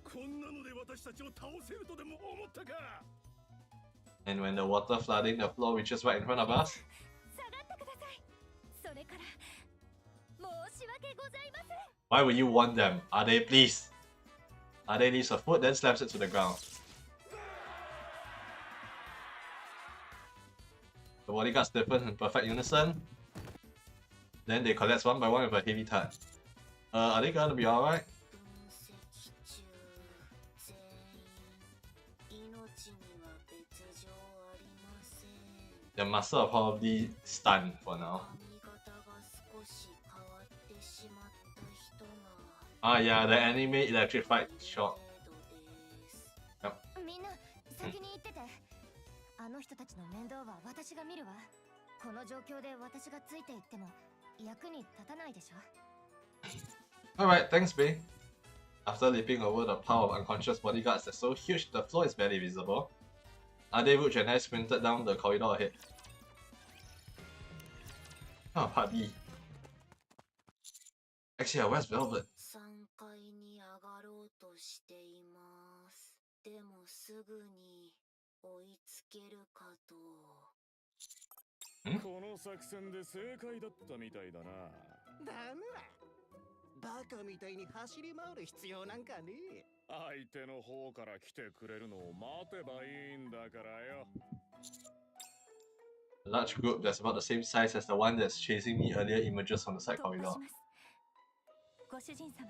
こんな And when the water flooding the floor reaches right in front of us, 下がってください。それから申し訳ございません。 why would you want them? Are they, please? Are they leaves a foot, then slams it to the ground. The bodyguards different in perfect unison. Then they collapse one by one with a heavy thud. Are they gonna be alright? The muscle are probably stunned for now. Ah yeah, the anime electrified shot. Yep. みんな先に行ってて。あの人たちの面倒は私が見るわ。この状況で私がついていっても役に立たないでしょ。Alright, thanks B. After leaping over the pile of unconscious bodyguards that's so huge the floor is barely visible, Ade, Rouge and I sprinted down the corridor ahead. Oh, Part B. Actually, where's Velvet? 3階に上がろうとしています。でもすぐに追いつけるかと。この作戦で正解だったみたいだな。ダメだ。バカみたいに走り回る必要なんかねえ。相手の方から来てくれるのを待てばいいんだからよ。A large group that's about the same size as the one that's chasing me earlier emerges from the side 突 corridor. 破します。ご主人様、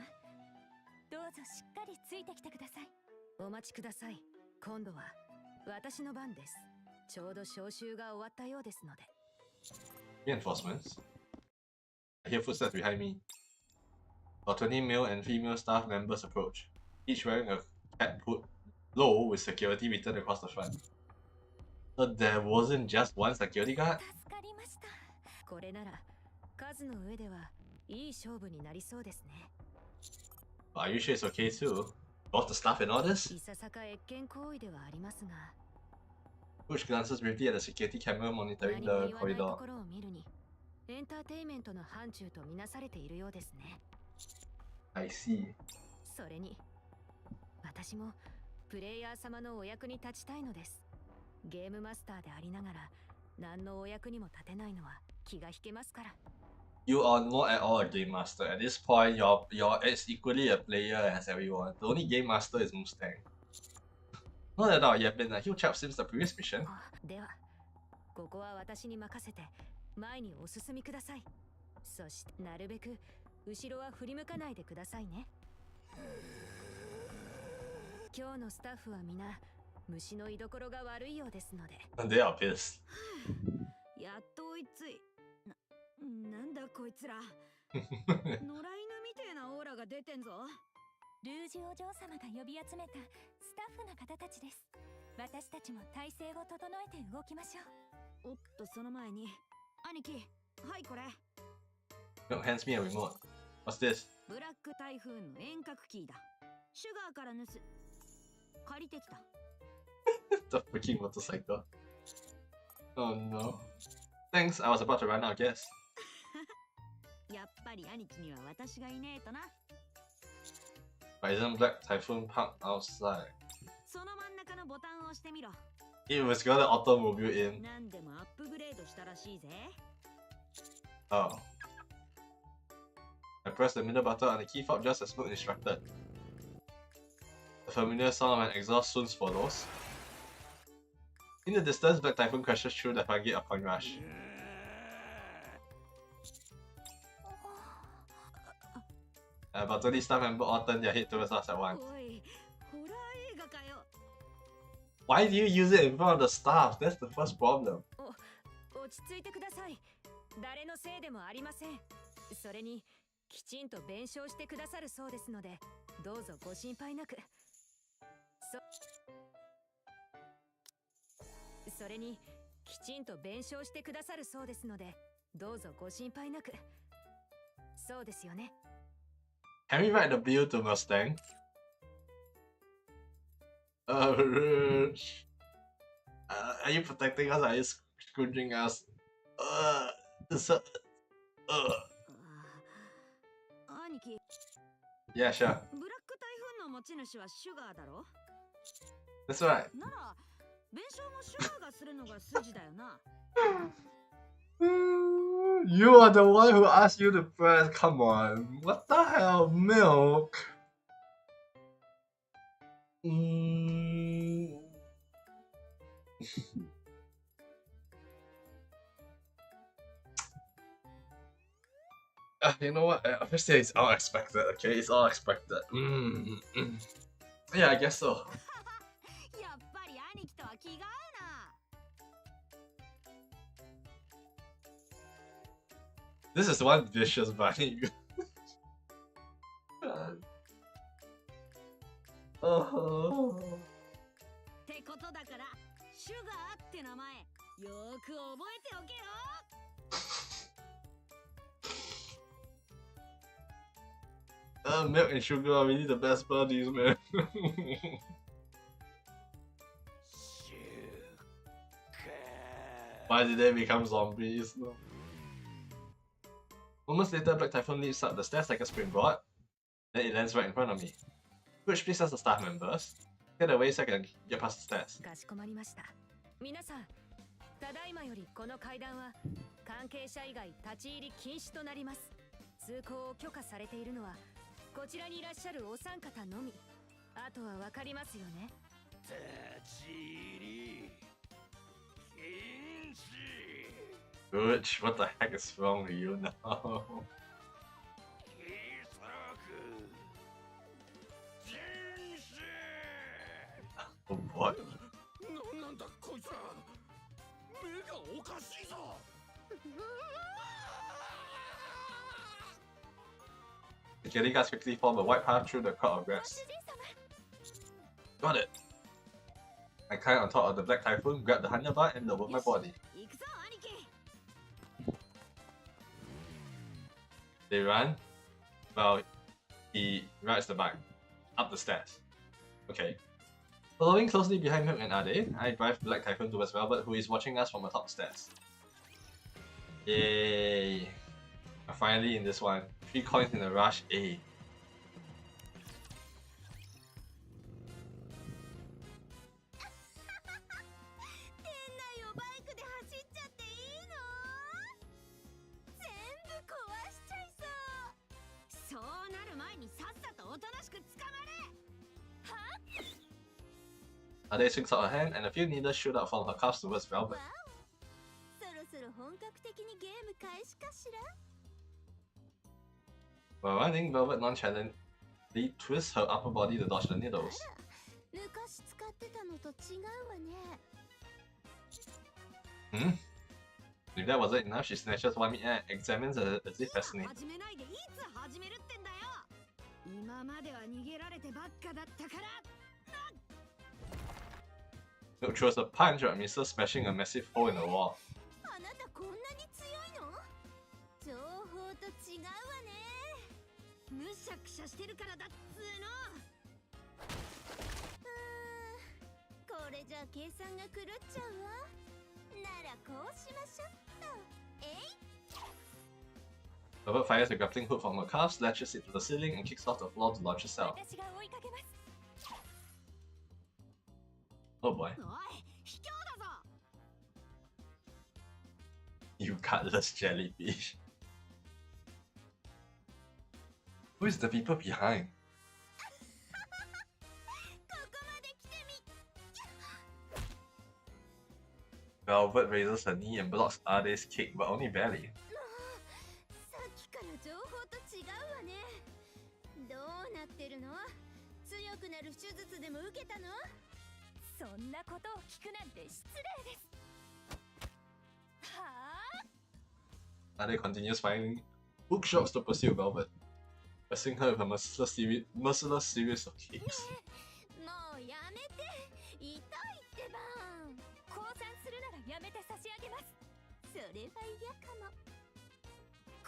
どうぞしっかりついてきてください。お待ちください。今度は私の番です。ちょうど招集が終わったようですので。Reinforcements. I hear footsteps behind me. About 20 male and female staff members approach, each wearing a cap put low with security written across the front. But there wasn't just one security guard? 助かりました。これなら数の上ではいい勝負になりそうですね。Are you sure it's okay too? Both the staff and orders? いささか越権行為ではありますが、 Rouge glances briefly at the security camera monitoring 何も the 言わないと corridor. ころを見るに、エンターテインメントの範疇とみなされているようですね。I see. それに、私もプレイヤー様のお役に立ちたいのです。ゲームマスターでありながら、何のお役にも立てないのは気が引けますから。You are not at all a game master. At this point, you're as equally a player as everyone. The only game master is Mustang. Not at all, you have been a huge help since the previous mission. では、ここは私に任せて前にお進みください。そしてなるべく後ろは振り向かないでくださいね。今日のスタッフは皆虫の居所が悪いようですので。And they are pissed. やっと追いつい。なんだこいつら。野良犬みてえなオーラが出てんぞ。ルージュお嬢様が呼び集めたスタッフの方たちです。私たちも体勢を整えて動きましょう。おっとその前に、兄貴、はいこれ。No, hands me a remote. What's this? ブラック台風の遠隔キーだ。シュガーから借りてきた。The freaking motorcycle. Oh no. Thanks, I was about to run out of gas. やっぱり兄貴には私がいねえとな。But isn't Black Typhoon parked outside? その真ん中のボタンを押してみろ。 It was got an automobile in. 何でもアップグレードしたらしいぜ。Oh. I pressed the middle button and the key fob just as Smoke instructed. The familiar sound of an exhaust soon follows. In the distance, Black Typhoon crashes through the floodgate of Coin Rush. About 20 staff members all turn their head towards us at once. おい、ホラー映画かよ。 Why do you use it in front of the staff? That's the first problem. 落ち着いてください。誰のせいでもありません。それにきちんと弁償してくださるそうですので、どうぞご心配なく。それにきちんと弁償してくださるそうですので、どうぞご心配なく。そうですよね。Can we write the bill to Mustang? Rouge. Are you protecting us? Are you scrooging us? So, 兄貴、 yeah, sure. ブラック台風の持ち主はシュガーだろ。That's right. なら弁償もシュガーがするのが筋だよな。You are the one who asked you to press. Come on. What the hell? Milk. You know what? Obviously, it's all expected, okay? It's all expected. Yeah, I guess so. やっぱり兄貴とは気が合うな。 This is one vicious bunny. Oh. ってことだから、シュガーって名前、よーく覚えておけよ。Milk and sugar are really the best buddies, man. Why did they become zombies? No. Moments later, Black Typhoon leaps up the stairs like a springboard. Then it lands right in front of me. Which please as the staff members. Get away so I can get past the stairs. かしこまりました。皆さん、ただいまよりこの階段は関係者以外立ち入り禁止となります。通行を許可されているのはこちらにいらっしゃるお三方のみ。あとはわかりますよね。立ち入り禁止。 Butch, what the heck is wrong with you now? Oh boy. なんだこいつら。目がおかしいぞ。 The killing guys quickly form a wide path through the crowd of grass. Got it! I climb on top of the Black Typhoon, grab the handlebar, and lower my body. 行くぞ兄貴。 They run. Well, he rides the bike up the stairs. Okay. Following closely behind Milk and Ade, I drive Black Typhoon towards Velvet, who is watching us from atop the stairs. Yay! I'm finally in this one. 3 coins in a rush. A. 店内をバイクで走っちゃっていいの？全部壊しちゃいそう。そうなる前にさっさとおとなしく捕まれ。は？ Ade swings out her hand, and a few needles shoot out from her cuffs towards Velvet. そろそろ本格的にゲーム開始かしら？ While running, Velvet nonchalantly twists her upper body to dodge the needles. 昔使ってたのと違うわね。 If that wasn't enough, she snatches one meat and examines it as if fascinated. 始めないでいつ始めるってんだよ。今までは逃げられてばっかだったから。 Milk throws a punch but misses, smashing a massive hole in the wall. あなたこんなに強いの？情報と違うわね。むしゃくしゃしてるからだっつーの。これじゃ計算が狂っちゃうわ。ならこうしましょっと。えい。 Velvet fires a grappling hook from her cuffs, latches it to the ceiling, and kicks off the floor to launch herself. 私が追いかけます。 Oh boy. おい、卑怯だぞ。 You gutless jellyfish. Who is the people behind? ここまで来てみ。 Velvet raises her knee and blocks Ade's kick, but only barely. さっきから情報と違うわね。どうなってるの？強くなる手術でも受けたの？ そんなことを聞くなんて失礼です。はあ？ Ade continues firing hook shots to pursue Velvet, pressing her with a merciless series of kicks. もうやめて。痛いってば。降参するならやめて差し上げます。それは嫌かも。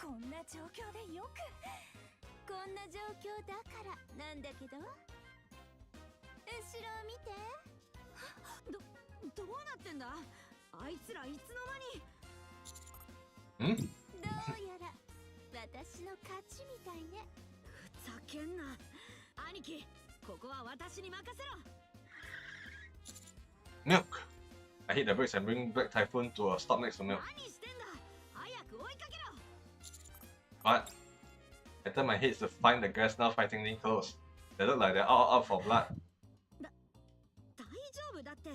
こんな状況でよく。こんな状況だからなんだけど。後ろを見て。どうなってんだ？あいつらいつの間に。どうやら私の勝ちみたいね。ふざけんな。兄貴、ここは私に任せろ。Milk. I hit the brakes and bring Black Typhoon to a stop next to Milk. 何してんだ。早く追いかけろ。 What? I turn my head to find the guys now frighteningly close. They look like they're all up for blood. 大丈夫だって。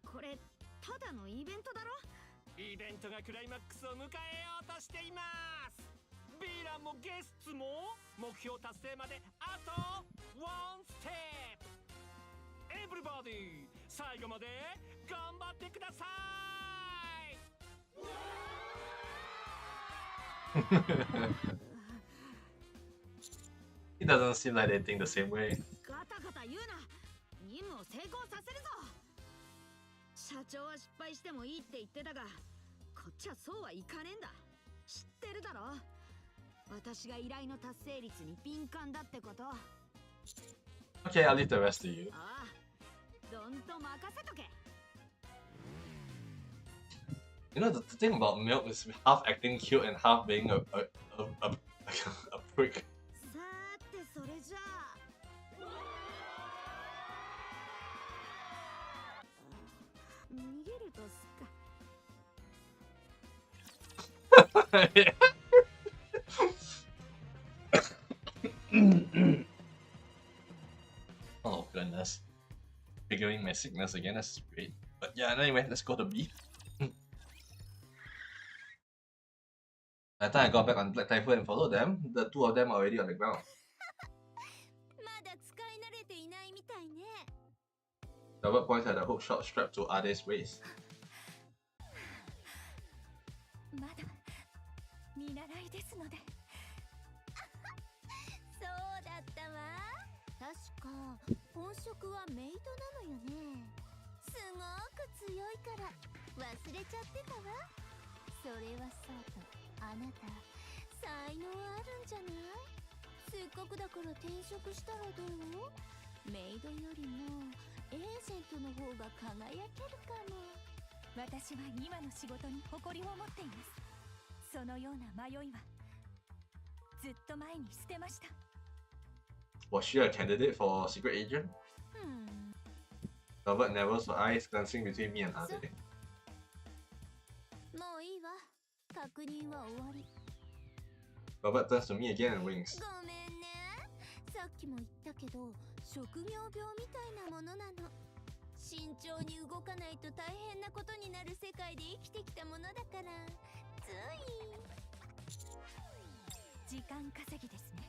これただのイベントだろ。イベントがクライマックスを迎えようとしています。ヴィランもゲストも目標達成まであとワンステップ。エブリバディ最後まで頑張ってください。It doesn't seem like they think the same way. ガタガタ言うな。任務を成功させるぞ。社長は失敗してもいいって言ってたが、こっちはそうはいかねえんだ。知ってるだろ。私が依頼の達成率に敏感だってこと。 Okay, I'll leave the rest to you. ああ、どんと任せとけ。 You know, the thing about Milk is half acting cute and half being a prick. さーてそれじゃあ。逃げるとすっか。Oh goodness. Figuring my sickness again, that's great. But yeah, anyway, let's go to B. By the time I got back on Black Typhoon and followed them, the two of them are already on the ground. まだ使い慣れていないみたいね。 Robert points at the hook shot strapped to Ade's waist. まだ見習いですので。そうだったわ。確か本職はメイドなのよね。すごく強いから忘れちゃってたわ。それはそうと、あなた才能あるんじゃない？せっかくだから転職したらどう？メイドよりもエージェントの方が輝けるかも。私は今の仕事に誇りを持っています。そのような迷いはずっと前に捨てました。 Was she a candidate for secret agent? Robert narrows her eyes, glancing between me and Ade. もういいわ。確認は終わり。 Robert turns to me again and winks. ごめんね。さっきも言ったけど、職業病みたいなものなの。慎重に動かないと大変なことになる世界で生きてきたものだから、つい。時間稼ぎですね。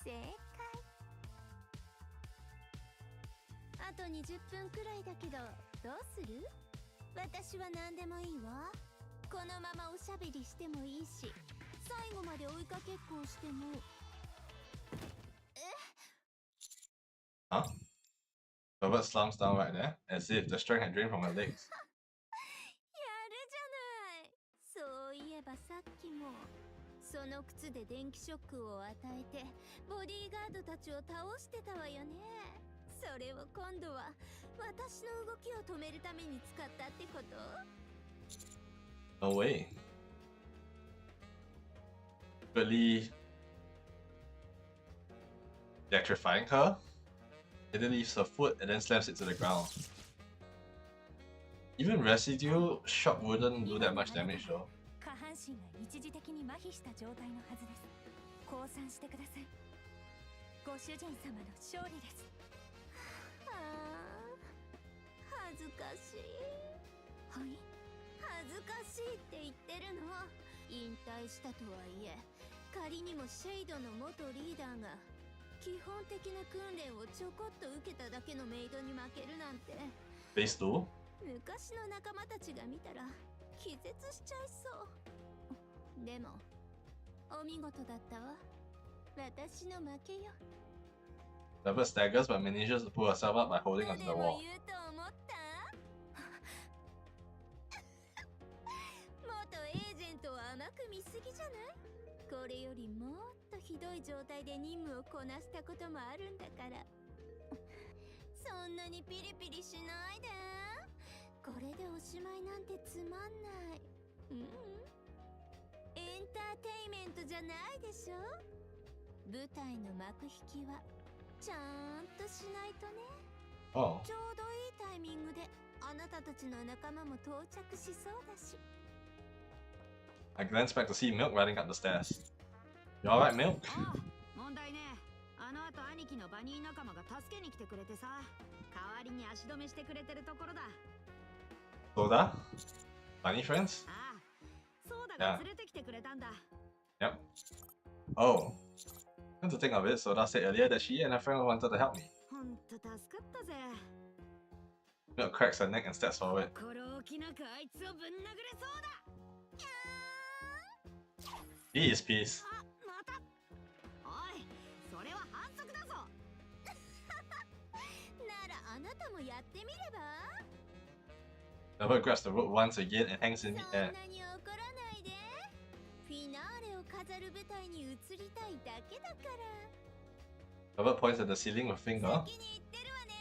正解。あと20分くらいだけど、どうする？私は何でもいいわ。このままおしゃべりしてもいいし、最後まで追いかけっこをしても。Huh? Robert slumps down right there, as if the strength had drained from her legs. やるじゃない。そういえばさっきもその靴で電気ショックを与えてボディーガードたちを倒してたわよね。それを今度は私の動きを止めるために使ったってこと？ No way. Really electrifying her? It then leaves her foot and then slams it to the ground. Even residue shock wouldn't do that much damage though. 下半身が一時的に麻痺した状態のはずです。降参してください。ご主人様の勝利です。はあ、恥ずかしい。はい。恥ずかしいって言ってるの。引退したとはいえ、仮にもシェイドの元リーダーが基本的な訓練をちょこっと受けただけのメイドに負けるなんて。Phase 2? 昔の仲間たちが見たら気絶しちゃいそう。でもお見事だったわ。私の負けよ。 Robert staggers but manages to pull herself up by holding と onto で the も wall. 言うと思った？元エージェントを甘く見すぎじゃない？これよりもっとひどい状態で任務をこなしたこともあるんだから。そんなにピリピリしないで。これでおしまいなんてつまんない。エンターテイメントじゃないでしょ。舞台の幕引きはちゃんとしないとね。Oh. ちょうどいいタイミングであなたたちの仲間も到着しそうだし。 I glanced back to see Milk riding up the stairs. You alright, Milk? ああ、問題ね。あの後兄貴のバニー仲間が助けに来てくれてさ、代わりに足止めしてくれてるところだ。Soda? Bunny friends? ああ、そうだが連れてきてくれたんだ。Yep. Oh. Come to think of it, Soda said earlier that she and her friend wanted to help me. ほんと助かったぜ。 Milk cracks her neck and steps forward. 心置きなくあいつをぶん殴れそうだ。 Peace, peace. あ、また。おい、それは反則だぞ。ならあなたもやってみれば。 Velvet grabs the rope once again and hangs in そん the air. なに怒らないで。フィナーレを飾る舞台に移りたいだけだから。 Velvet points at the ceiling with finger. 先に行ってるわね。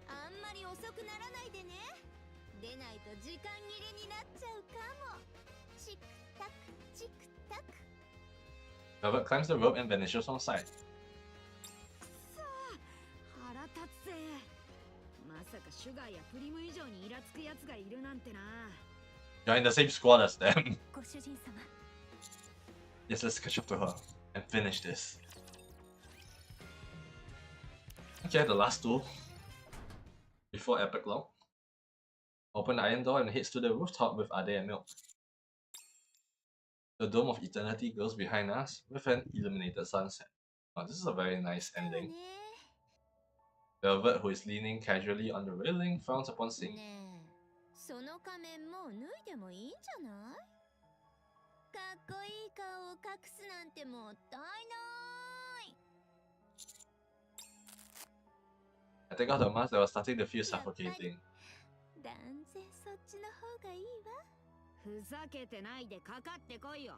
あんまり遅くならないでね。出ないと時間切れになっちゃうかも。チクタクチクタク。 Velvet climbs the rope and vanishes on sight. さあ、腹立つぜ。まさかシュガーやプリム以上にイラつくやつがいるなんてな。 You're in the same squad as them. ご主人様。 Yes, let's catch up to her and finish this. Okay, the last duel. Before Epic Lock. Open the iron door and heads to the rooftop with Ade and Milk. The Dome of Eternity goes behind us with an illuminated sunset. Oh, this is a very nice そう ending. ね。 Velvet, who is leaning casually on the railing, frowns upon seeing. ねえ、その仮面もう脱いでもいいんじゃない？かっこいい顔を隠すなんてもったいない。 I take out the mask that was starting to feel suffocating. 断然そっちの方がいいわ。ふざけてないでかかってこいよ。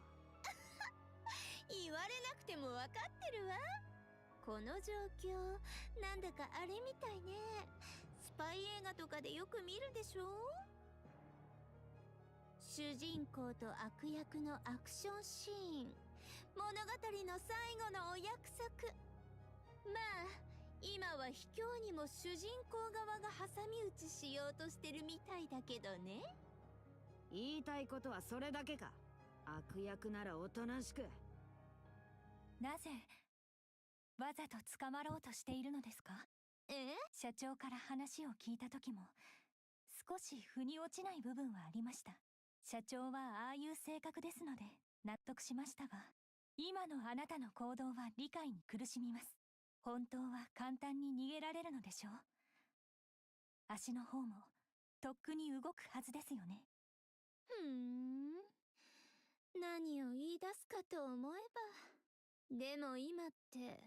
言われなくても分かってるわ。この状況、なんだかあれみたいね。スパイ映画とかでよく見るでしょ。主人公と悪役のアクションシーン、物語の最後のお約束。まあ今は卑怯にも主人公側が挟み撃ちしようとしてるみたいだけどね。言いたいことはそれだけか。悪役ならおとなしく。なぜわざと捕まろうとしているのですか？社長から話を聞いた時も少し腑に落ちない部分はありました。社長はああいう性格ですので納得しましたが、今のあなたの行動は理解に苦しみます。本当は簡単に逃げられるのでしょう。足の方もとっくに動くはずですよね。何を言い出すかと思えば。でも今って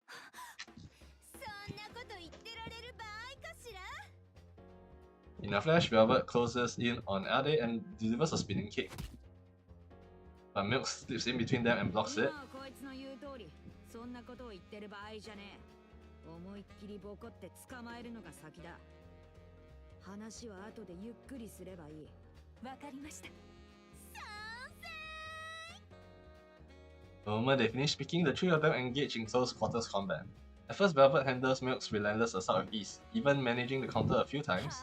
そんなこと言ってられる場合かしら。 In a flash, Velvet closes in on Ade and delivers a spinning kick. But Milk slips in between them and blocks it. 今はこいつの言う通り、そんなことを言ってる場合じゃねえ。思いっきりボコって捕まえるのが先だ。話は後でゆっくりすればいい。わかりました。The moment they finish speaking, the three of them engage in close quarters combat. At first, Velvet handles Milk's relentless assault with ease, even managing to counter a few times.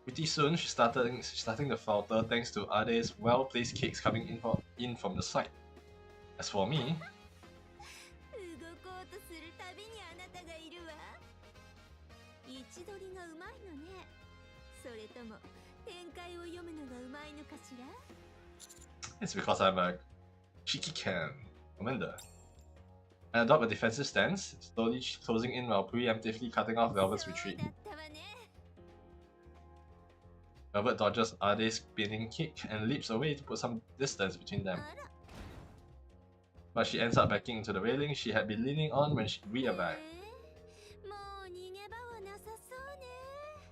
Pretty soon, she's starting to falter thanks to Ade's well-placed kicks coming in from the side. As for me, 動こうとするたびにあなたがいるわ。位置取りがうまいのね。それとも展開を読むのがうまいのかしら。 it's because I'm a cheeky commander. I adopt a defensive stance, slowly closing in while preemptively cutting off Velvet's そう retreat. だったわね。 Velvet dodges Ade's spinning kick and leaps away to put some distance between あ them. ら、 But she ends up backing into the railing she had been leaning on when we arrived. もう逃げ場はなさそうね。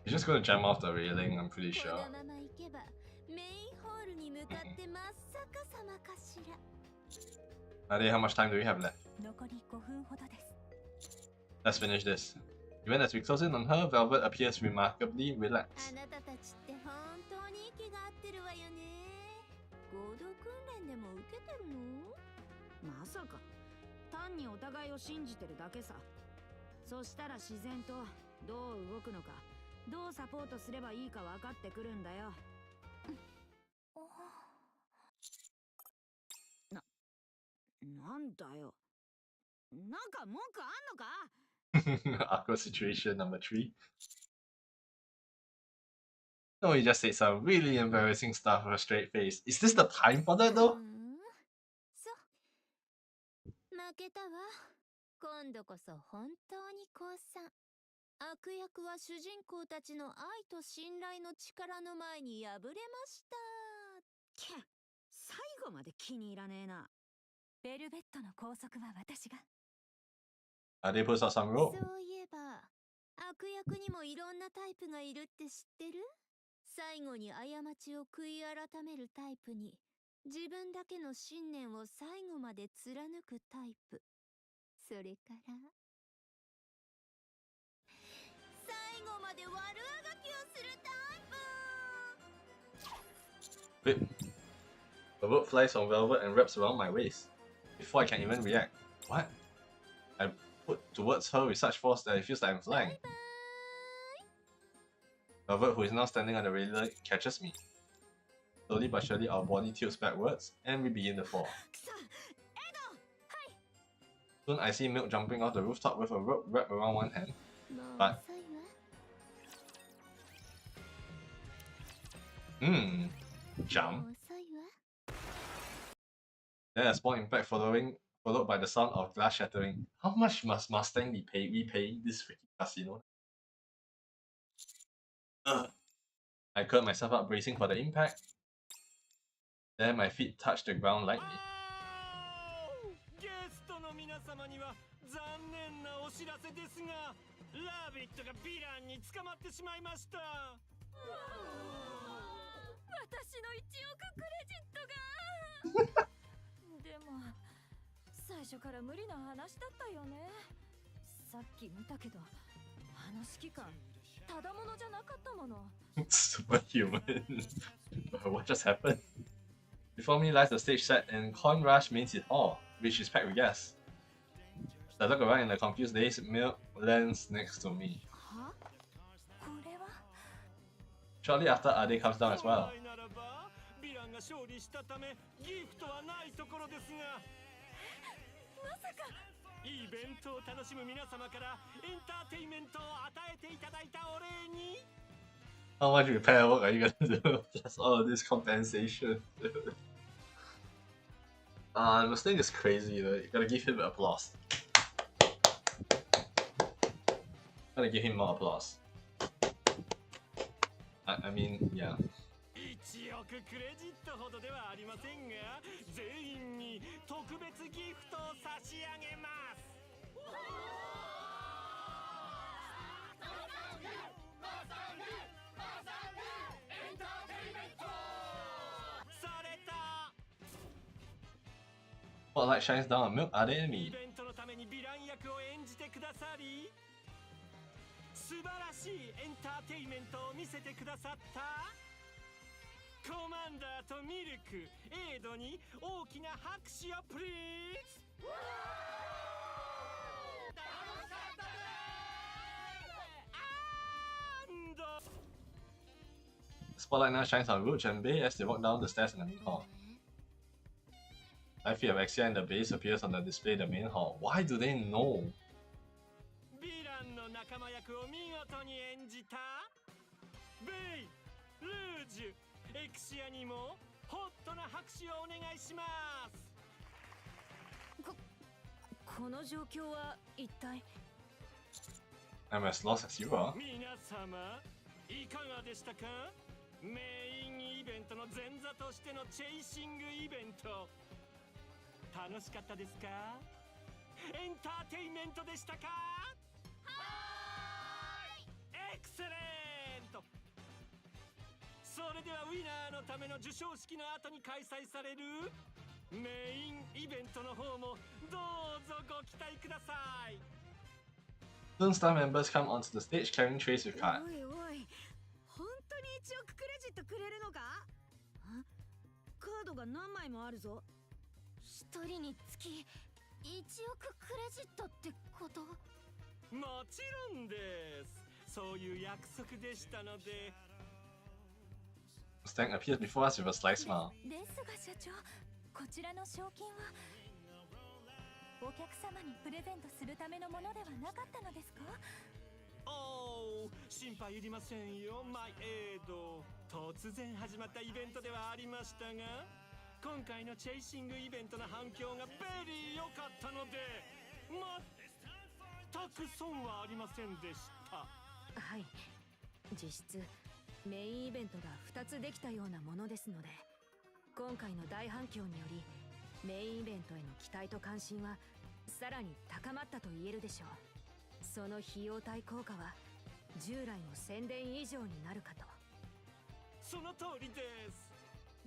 She's just gonna jump off the railing, I'm pretty こ sure. のまま行けばメインホールに向かって真っ逆さまかしら。 Ade, how much time do we have left? 残り5分ほどです。 Let's finish this. Even as we close in on her, Velvet appears remarkably あ relaxed. なたたちって本当に息が合ってるわよね。合同訓練でも受けてるの？まさか単にお互いを信じてるだけさ。そしたら自然とどう動くのか、どうサポートすればいいか分かってくるんだよ。なんだよ。なんか文句あんのか？ Awkward situation number 3. No, he just said some really embarrassing stuff with a straight face. Is this the time for that though? そう。負けたわ。今度こそ本当に降参。悪役は主人公たちの愛と信頼の力の前に敗れました。最後まで気に入らねえな。ベルベットの拘束は私が。Are they puts out some そ rope? ういえば、悪役にもいろんなタイプがいるって知ってる？最後に過ちを悔い改めるタイプに、自分だけの信念を最後まで貫くタイプ。それから、最後まで悪あがきをするタイプ。 Wait. The rope flies from velvet and wraps around my waist. Before I can even react. What? I put towards her with such force that it feels like I'm flying. Velvet, who is now standing on the railing, catches me. Slowly but surely, our body tilts backwards, and we begin to fall. Soon, I see Milk jumping off the rooftop with a rope wrapped around one hand. But... Jump. Then a small impact followed by the sound of glass shattering. How much must Mustang be paying this freaking casino? Ugh. I curled myself up, bracing for the impact. Then my feet touched the ground lightly. ゲストの皆様には残念なお知らせですが、ラビットがヴィランに捕まってしまいました。私の1億クレジットがでも最初から無理な話だったよね。さっき見たけど、あの指揮官ただものじゃなかったもの。Superhuman. What just happened? Before me lies the stage set and Coin Rush Main Seat Hall, which is packed with guests. As I look around in a confused daze, Milk lands next to me. Shortly after, Ade comes down as well. ヴィランが勝利したためギフトはないところですが、まさかイベントを楽しむ皆様からエンターテインメントを与えていただいたお礼に How much repair work are you gonna do? Just all of this compensation. Mustang is crazy though. You gotta give him applause. Gotta give him more applause. I mean, yeah. 1億クレジットほどではありませんが、全員に特別ギフトを差し上げます。Spotlight shines down on Milk, Ade, and イ me. ベントのためにヴィラン役を演じてくださり、素晴らしいエンターテインメントを見せてくださったコマンダーとミルク、エイドに大きな拍手をプリーズ。楽しかったねー。 Spotlight now shines on Rouge and Bay as they walk down the stairs in the main hall. I feel Alexia and the base appears on the display in the main hall. Why do they know? ヴィランの仲間役を見事に演じたベイ、ルージュ、エクシアにもホットな拍手をお願いします。この状況は一体。 I'm as lost as you are. 皆様、いかがでしたか？メインイベントの前座としてのチェイシングイベント、楽しかったですか？エンターテインメントでしたか？エクセレント。それではウィナーのための授賞式の後に開催されるメインイベントの方もどうぞご期待ください。 Soon staff members come onto the stage carrying trays with cards. おいおい、本当に1億クレジットくれるのか？カードが何枚もあるぞ。一人につき1億クレジットってこと？もちろんです。そういう約束でしたので。Mustang appeared before us with a sly smile. ですが社長、こちらの賞金はお客様にプレゼントするためのものではなかったのですか？おー、心配いりませんよ、マイエイド。突然始まったイベントではありましたが、今回のチェイシングイベントの反響がベリー良かったので、全く損はありませんでした。はい、実質メインイベントが2つできたようなものですので、今回の大反響によりメインイベントへの期待と関心はさらに高まったと言えるでしょう。その費用対効果は従来の宣伝以上になるかと。その通りです。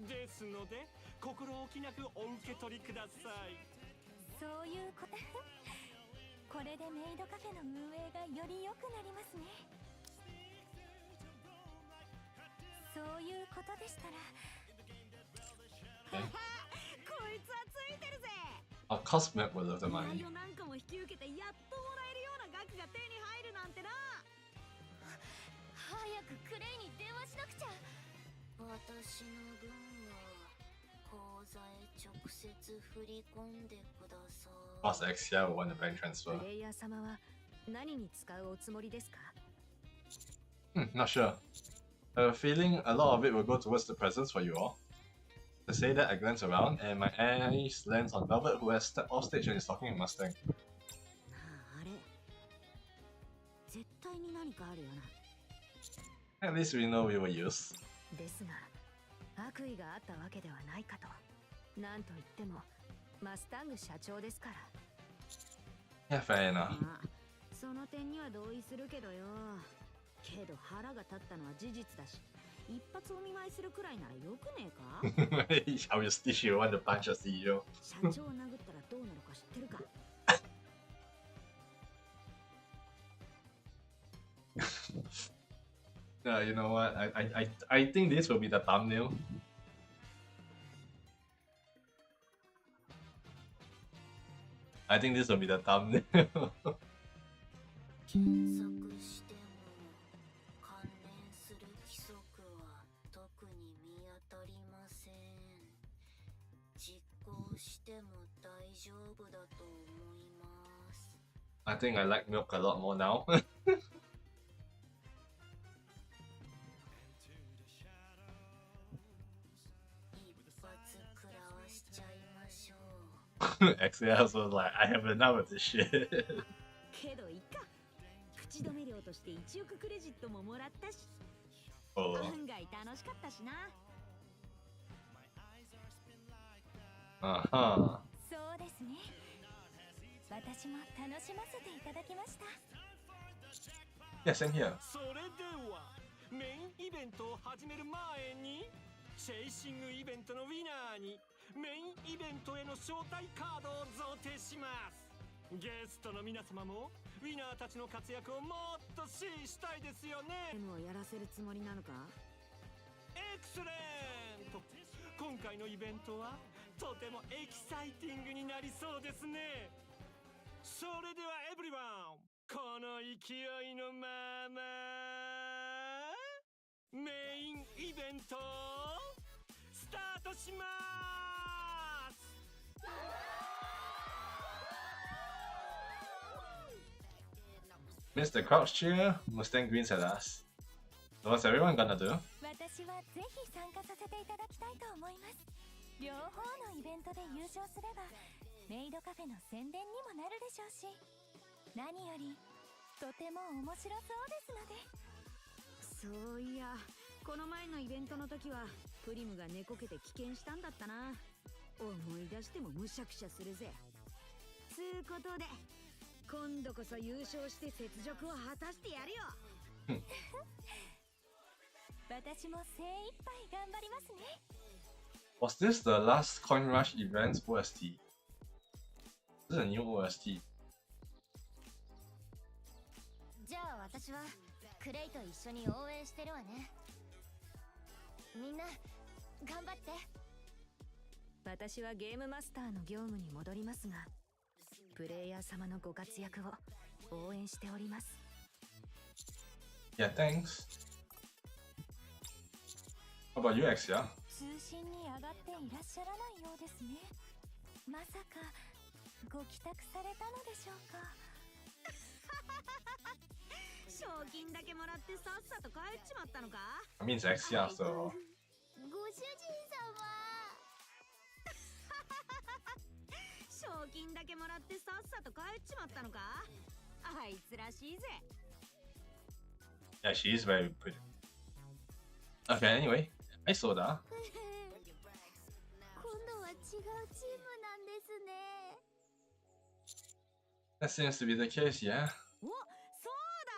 ですので心置きなくお受け取りください。そういうことこれでメイドカフェの運営がより良くなりますね。そういうことでしたらこいつはついてるぜ。 Our customer will love the 依 money. 頼を何個も引き受けてやっともらえるような額が手に入るなんてな。早くクレイに電話しなくちゃ。私の分は口座へ直接振り込んでください。 Boss X here will want a bank transfer. プレイヤー様は何に使うおつもりですか？ Not sure. I have a feeling a lot of it will go towards the presents for you all. To say that, I glance around, and my eyes lands on Velvet, who has stepped off stage and is talking to Mustang. あれ、絶対に何かあるよな。 At least we know we were used. ですが悪意があったわけではないかと。なんといってもマスタング社長ですから。 Yeah, fair enough. まあその点には同意するけどよ。けど腹が立ったのは事実だし、一発お見舞いするくらいならよくねえか？ Obviously, she want to punch a CEO. 社長を殴ったらどうなるか知ってるか？ You know what? I think this will be the thumbnail. I think this will be the thumbnail. 検索しても関連する規則は特に見当たりません。実行しても大丈夫だと思います。 I think I like milk a lot more now. 一発食らわしちゃいましょう。 XS was like, I have enough of this shit. けどいいか。口止め料として1億クレジットももらったし、 Oh. 案外楽しかったしな。 Uh-huh. そうですね。私も楽しませていただきました。 Yeah, same here. それではメインイベントを始める前にチェイシングイベントのウィナーにメインイベントへの招待カードを贈呈します。ゲストの皆様もウィナーたちの活躍をもっと支持したいですよね。でもやらせるつもりなのか？エクセレント。今回のイベントはとてもエキサイティングになりそうですね。それではエブリワン、この勢いのままメインイベントスタートします。 Mr. Crouch cheer, Mustang grins at us. So what's everyone gonna do? 私はぜひ参加させていただきたいと思います。両方のイベントで優勝すればメイドカフェの宣伝にもなるでしょうし、何よりとても面白そうですので。そういや、この前のイベントの時はプリムが寝こけて棄権したんだったな。思い出してもむしゃくしゃするぜ。つうことで今度こそ優勝して雪辱を果たしてやるよ。私も精一杯頑張りますね。 Was this the last Coin Rush event's OST? This is a new OST. じゃあ私はクレイと一緒に応援してるわね。みんな頑張って。私はゲームマスターの業務に戻りますが、プレイヤー様のご活躍を応援しております。 Yeah, thanks. How about you, Exia? 通信に上がっていらっしゃらないようですね。まさかご帰宅されたのでしょうか。賞金だけもらってさっさと帰っちまったのか。 I mean, it's Exia, so. ご主人様。賞金だけもらってさっさと帰っちまったのか。あいつらしいぜ。 Yeah, she is very pretty. Okay, anyway. Hi, Soda. 今度は違うチームなんですね。 That seems to be the case, yeah. お、そうだ。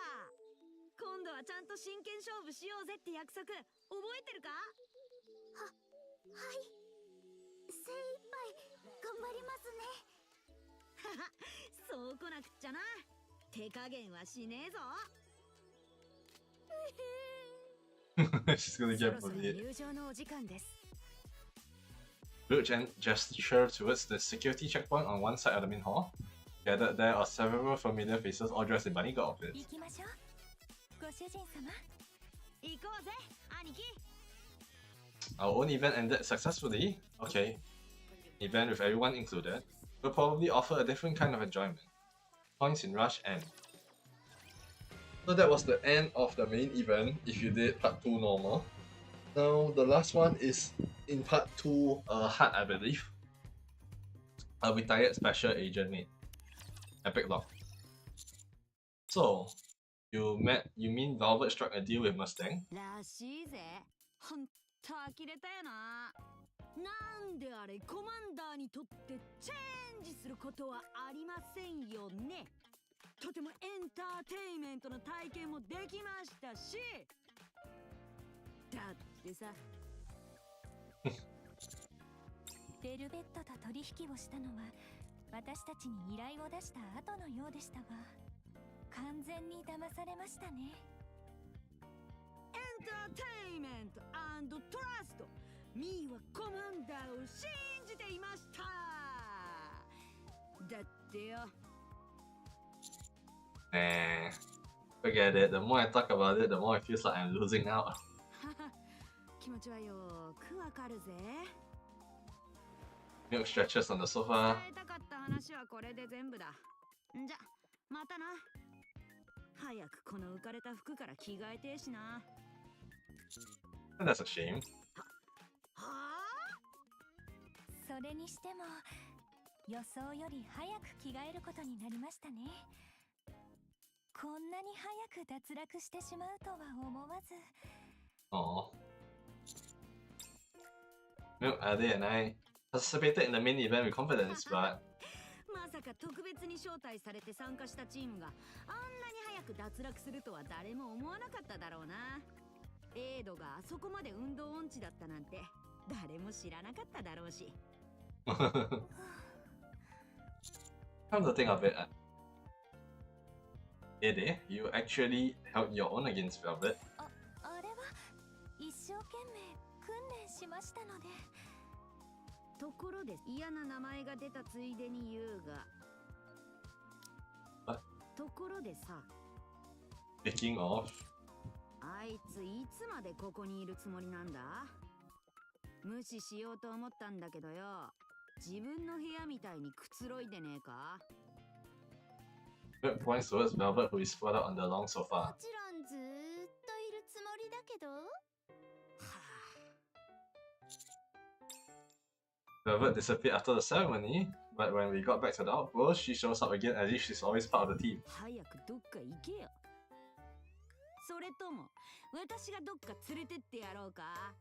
今度はちゃんと真剣勝負しようぜって約束覚えてるか。はい。精一杯頑張りますね。はは、そうこなくっちゃな。手加減はしねえぞ。She's gonna そ get ろそろ bullied. 入場のお時間です。 Roach and gesture towards the security checkpoint on one side of the main hall. Gathered there are several familiar faces, all dressed in bunny girl outfits. 行きましょう。ご主人様。行こうぜ、兄貴。 Our own event ended successfully. Okay. Event with everyone included. Will probably offer a different kind of enjoyment. Points in rush end. So that was the end of the main event if you did part 2 normal. Now the last one is in part 2 hard, I believe. A retired special agent mate. Epic lock. So you mean Velvet struck a deal with Mustang? らしいぜ。ほんと呆れたよな。なんであれコマンダーにとってチェンジすることはありませんよね。とてもエンターテインメントの体験もできましたし。だってさ。ベルベットと取引をしたのは私たちに依頼を出した後のようでしたが、完全に騙されましたね。エンターテインメント&トラスト。ミーはコマンダーを信じていました。だってよ。Nah, forget it. The more I talk about it, the more it feels like I'm losing out. 気持ちはよくわかるぜ。 Milk stretches on the sofa. 伝えたかった話はこれで全部だ。じゃ、またな。早くこの浮かれた服から着替えてえしな。 And that's a shame. はあ？それにしても予想より早く着替えることになりましたね。こんなに早く脱落してしまうとは思わず。 Aww. Milk, Ade, and I participated in the main event with confidence, but まさか特別に招待されて参加したチームがあんなに早く脱落するとは誰も思わなかっただろうな。エイドがあそこまで運動音痴だったなんて誰も知らなかっただろうし。 come to think of it, Ade, you actually held your own against Velvet. あれは一生懸命訓練しましたので。ところで嫌な名前が出たついでに言うが。ところでさ。 Speaking of, あいついつまでここにいるつもりなんだ？無視しようと思ったんだけどよ。自分の部屋みたいにくつろいでねえか？ Milk points towards Velvet, who is spread out on the long も sofa. ちろんずーっといるつもりだけど。 Velvet disappeared after the ceremony, but when we got back to the outpost, she shows up again as if she's always part of the team. 早くどっか行けよ。それとも私がどっか連れてってやろうか？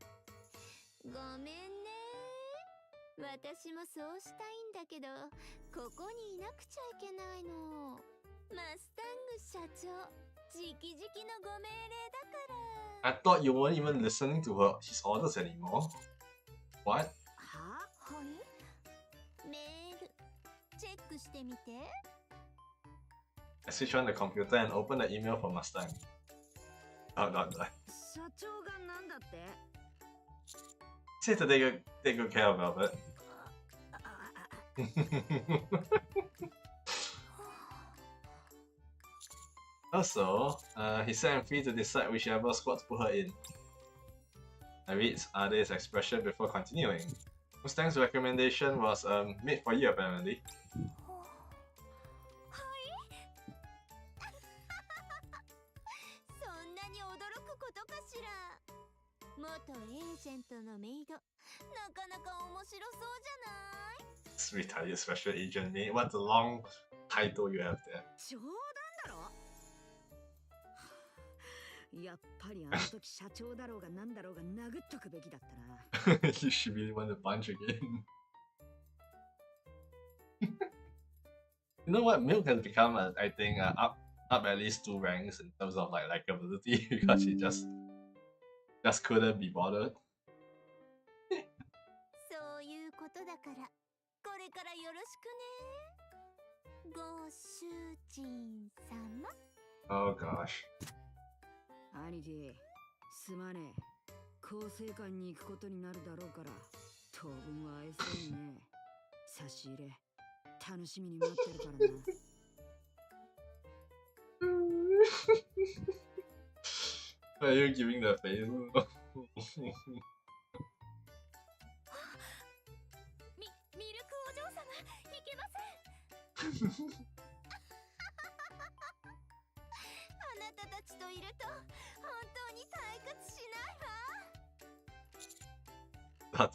ごめんね。私もそうしたいんだけど、ここにいなくちゃいけないの。マスタング社長、直々のご命令だから。 I thought you weren't even listening to his orders anymore. What? は？はい。メール、チェックしてみて。 I switched on the computer and opened the email from Mustang. Oh, not that. 社長がなんだって？ Say to take good care of Velvet. あ Also, he said I'm free to decide whichever squad to put her in. I read Ade's expression before continuing. Mustang's recommendation was made for you apparently. そんなに驚くことかしら。元エージェントのメイド、なかなか面白そうじゃない？ This retarded special agent name. What a long title you have there. 冗談だろ。やっぱりあの時社長だろうがなんだろうが殴っとくべきだったな。You should really want to punch again. You know what? Milk has become, I think, up at least 2 ranks in terms of like likability because she just couldn't be bothered. そういうことだから、これからよろしくね。ご主人様。Oh gosh. 兄貴、すまねえ。構成館に行くことになるだろうから、当分は会えそうにね。差し入れ、楽しみに待ってるからな。Are you giving the face? ミルクお嬢様、いけません。あなたたちといると本当に退屈しないわ。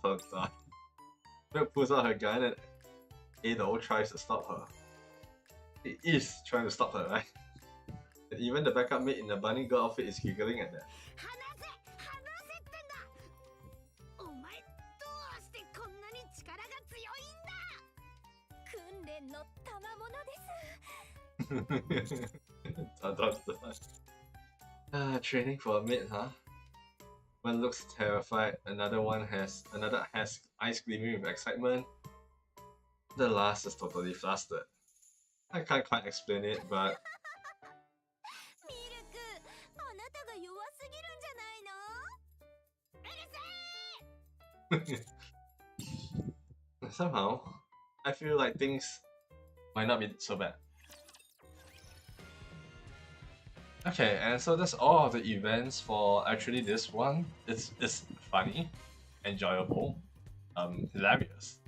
Dot. Milk pulls out her gun and Ado tries to stop her. He is trying to stop her, right? And even the backup mate in the bunny girl outfit is giggling at that. 離せってんだ。お前どうしてこんなに力が強いんだ。訓練の賜物です。Training for a mate, huh? One looks terrified, another has eyes gleaming with excitement. The last is totally flustered. I can't quite explain it, but ミルク、あなたが弱すぎるんじゃないの？うるせえ！ somehow I feel like things might not be so bad. Okay, and so that's all of the events for actually this one. It's funny, enjoyable, hilarious.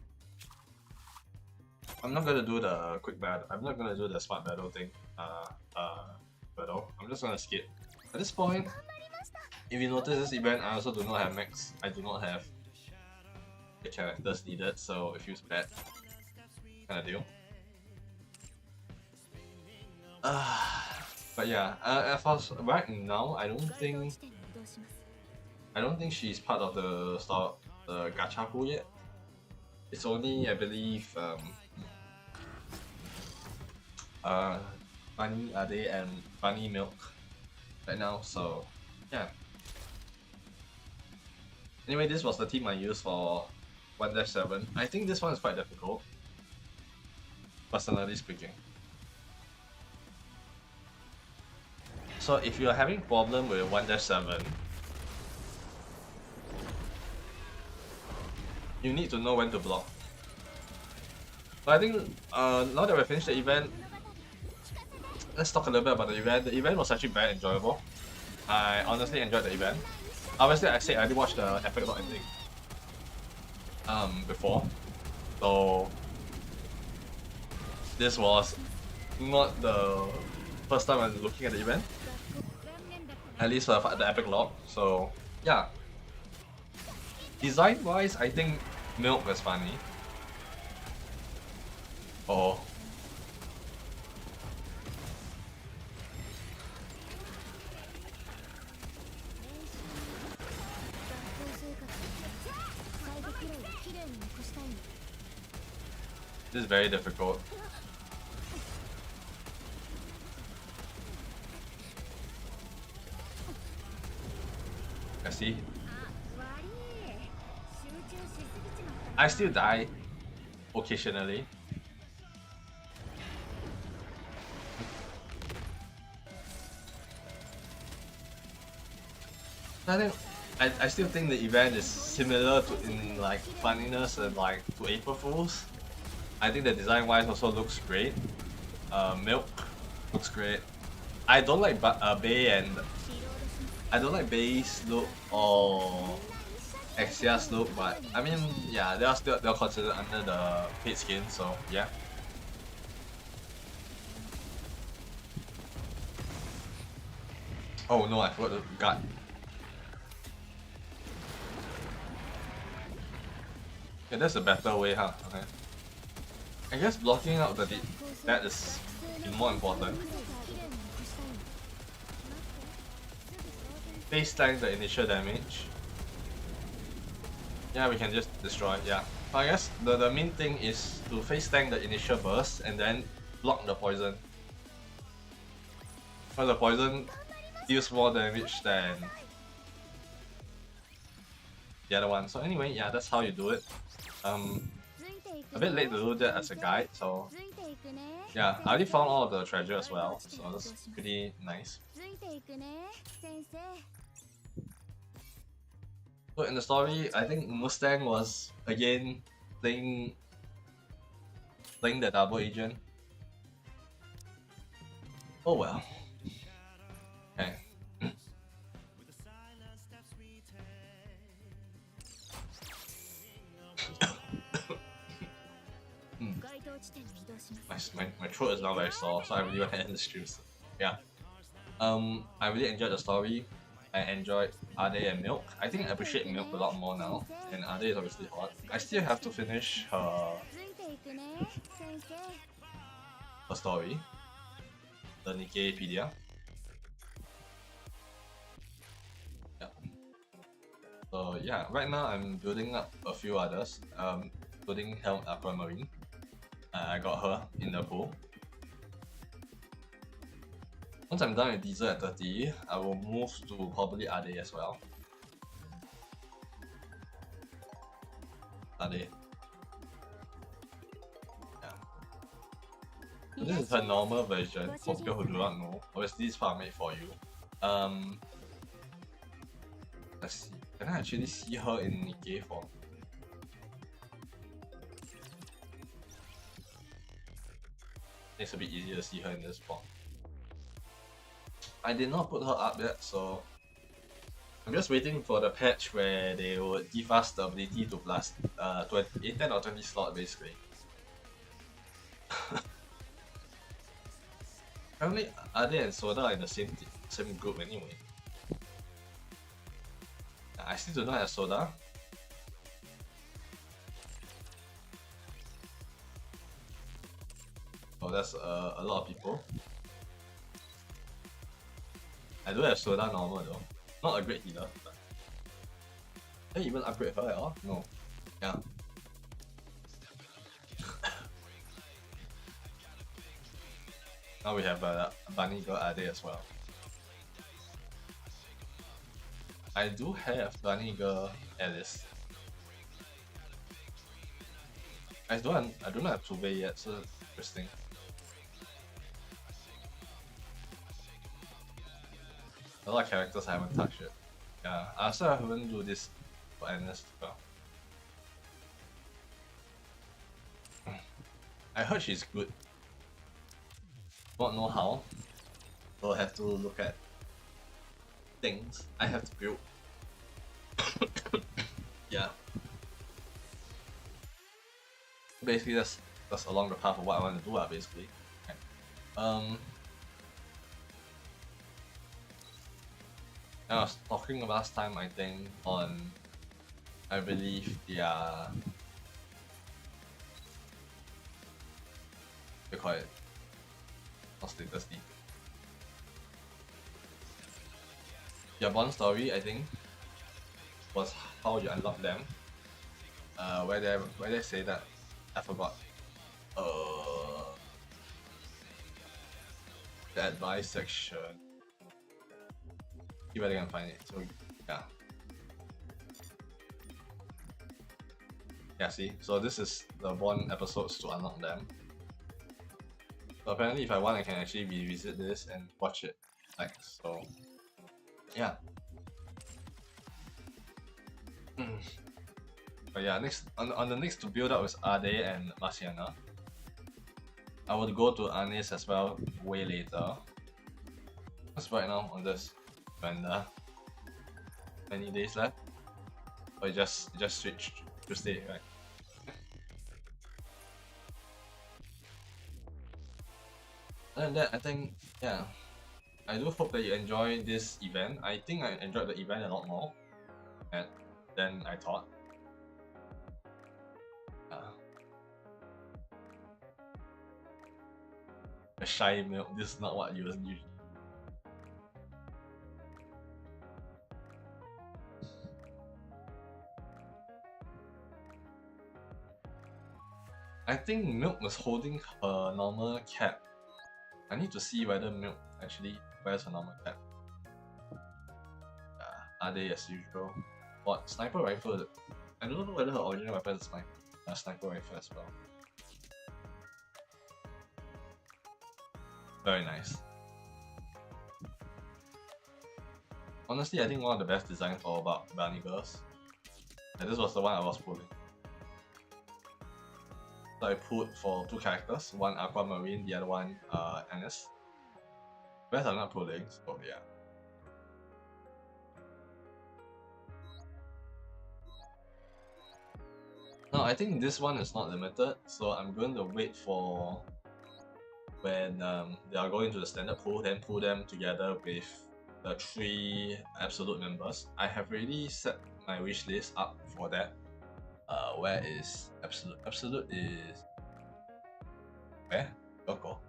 I'm not gonna do the quick battle. I'm not gonna do the smart battle thing. Battle. I'm just gonna skip. At this point, if you notice this event, I also do not have max. I do not have the characters needed, so it feels bad. Kind of deal. But yeah, for right now, I don't think she's part of the gacha pool yet. It's only, I believe, Bunny Ade and Bunny Milk right now. So yeah. Anyway, this was the team I used for 1-7. I think this one is quite difficult, personally speaking. So if you're having problem with 1-7, you need to know when to block. But I think now that we finished the event, let's talk a little bit about the event. The event was actually very enjoyable. I honestly enjoyed the event. Obviously, I said I did watch the Epic Lock ending before, so this was not the first time I'm looking at the event. At least for the Epic Lock. So yeah. Design wise, I think Milk was funny. Oh. This is very difficult. I see. I still die occasionally. I still think the event is similar to in like funniness and like to April Fools. I think the design wise also looks great. Milk looks great. I don't like Bay and I don't like Bay's look or Axia's look, but I mean, yeah, they're considered under the paid skin, so yeah. Oh no, I forgot the guard. Yeah, that's a better way, huh? Okay. I guess blocking out that is more important. Face tank the initial damage. Yeah, we can just destroy, yeah. But I guess the main thing is to face tank the initial burst and then block the poison. Because the poison deals more damage than the other one. So anyway, yeah, that's how you do it. A bit late to do that as a guide, so yeah, I already found all of the treasure as well, so that's pretty nice. So in the story, I think Mustang was again playing the double agent. Oh well. Okay. My throat is now very sore, so I really want to end the stream. Yeah. I really enjoyed the story. I enjoyed Ade and Milk. I think I appreciate Milk a lot more now, and Ade is obviously hot. I still have to finish her story, the Nikkepedia. Yeah. So yeah, right now I'm building up a few others, including Helm Aquamarine. I got her in the pool. Once I'm done with Diesel at 30, I will move to probably Ade as well. Ade. Yeah. So this is her normal version, for people who do not know. Obviously this part made for you. Let's see. Can I actually see her in Nikke form? It's a bit easier to see her in this form. I did not put her up yet, so I'm just waiting for the patch where they would give us the ability to blast 10 or 20 slot basically. Apparently Ade and Soda are in the same group anyway. I still do not have Soda. Oh, that's a lot of people. I do have Soda normal though. Not a great healer, but can I even upgrade her at all? No. Yeah. Now we have Bunny Girl Ade as well. I do have Bunny Girl Alice. I don't have Tsube yet, so interesting. A lot of characters I haven't touched yet. Yeah, I also haven't do this for Ernest as well. I heard she's good. Don't know how. So I have to look at things I have to build. Yeah. Basically that's along the path of what I want to do basically. Okay. I was talking last time, I think, on, I believe, what do you call it? Not status lead. Your Bond story, I think, was how you unlock them. Where they say that, I forgot. The advice section. See whether I can find it. So yeah. Yeah, see? So this is the Bond episodes to unlock them. So apparently if I want I can actually revisit this and watch it. Like so. Yeah. But yeah, next on the next to build up with Ade and Marciana. I would go to Anis as well way later. Just right now on this vendor. Many days left? Or you just switched to stay, right? Other than that, I think, yeah, I do hope that you enjoy this event. I think I enjoyed the event a lot more than I thought. A shy milk, this is not what you usually. I think Milk was holding her normal cap. I need to see whether Milk actually wears her normal cap. Are they as usual? What? Sniper rifle? I don't know whether her original weapon is my sniper rifle as well. Very nice. Honestly, I think one of the best designs for about Bunny Girls. And this was the one I was pulling. So I pulled for 2 characters, one Aquamarine, the other one Annis. Rest I'm not pulling, so yeah. No, I think this one is not limited, so I'm going to wait for when they are going to the standard pool, then pull them together with the 3 absolute members. I have already set my wish list up for that. Where is absolute? Absolute is where? Go.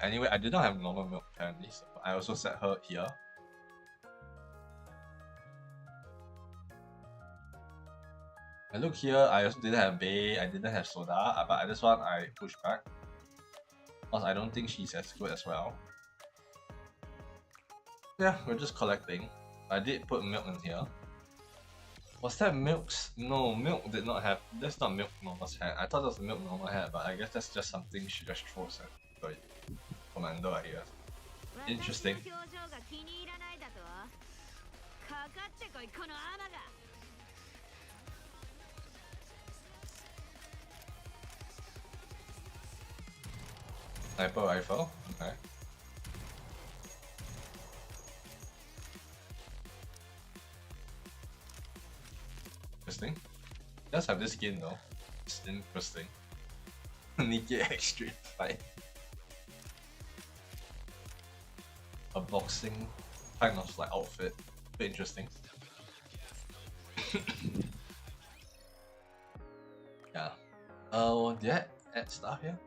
Anyway, I did not have normal milk apparently, so I also set her here. And look here, I also didn't have Bay, I didn't have Soda, but this one I pushed back. Because I don't think she's as good as well. Yeah, we're just collecting. I did put Milk in here. Was that Milk's? No, Milk did not have. That's not Milk Norma's hat. I thought that was Milk Norma hat, but I guess that's just something she just throws at the Commando, I guess. Interesting. Sniper rifle, okay. Interesting. It does have this skin though. It's interesting. Nikke extreme fight. A boxing kind of like outfit. Bit interesting. Yeah. Did I add stuff here?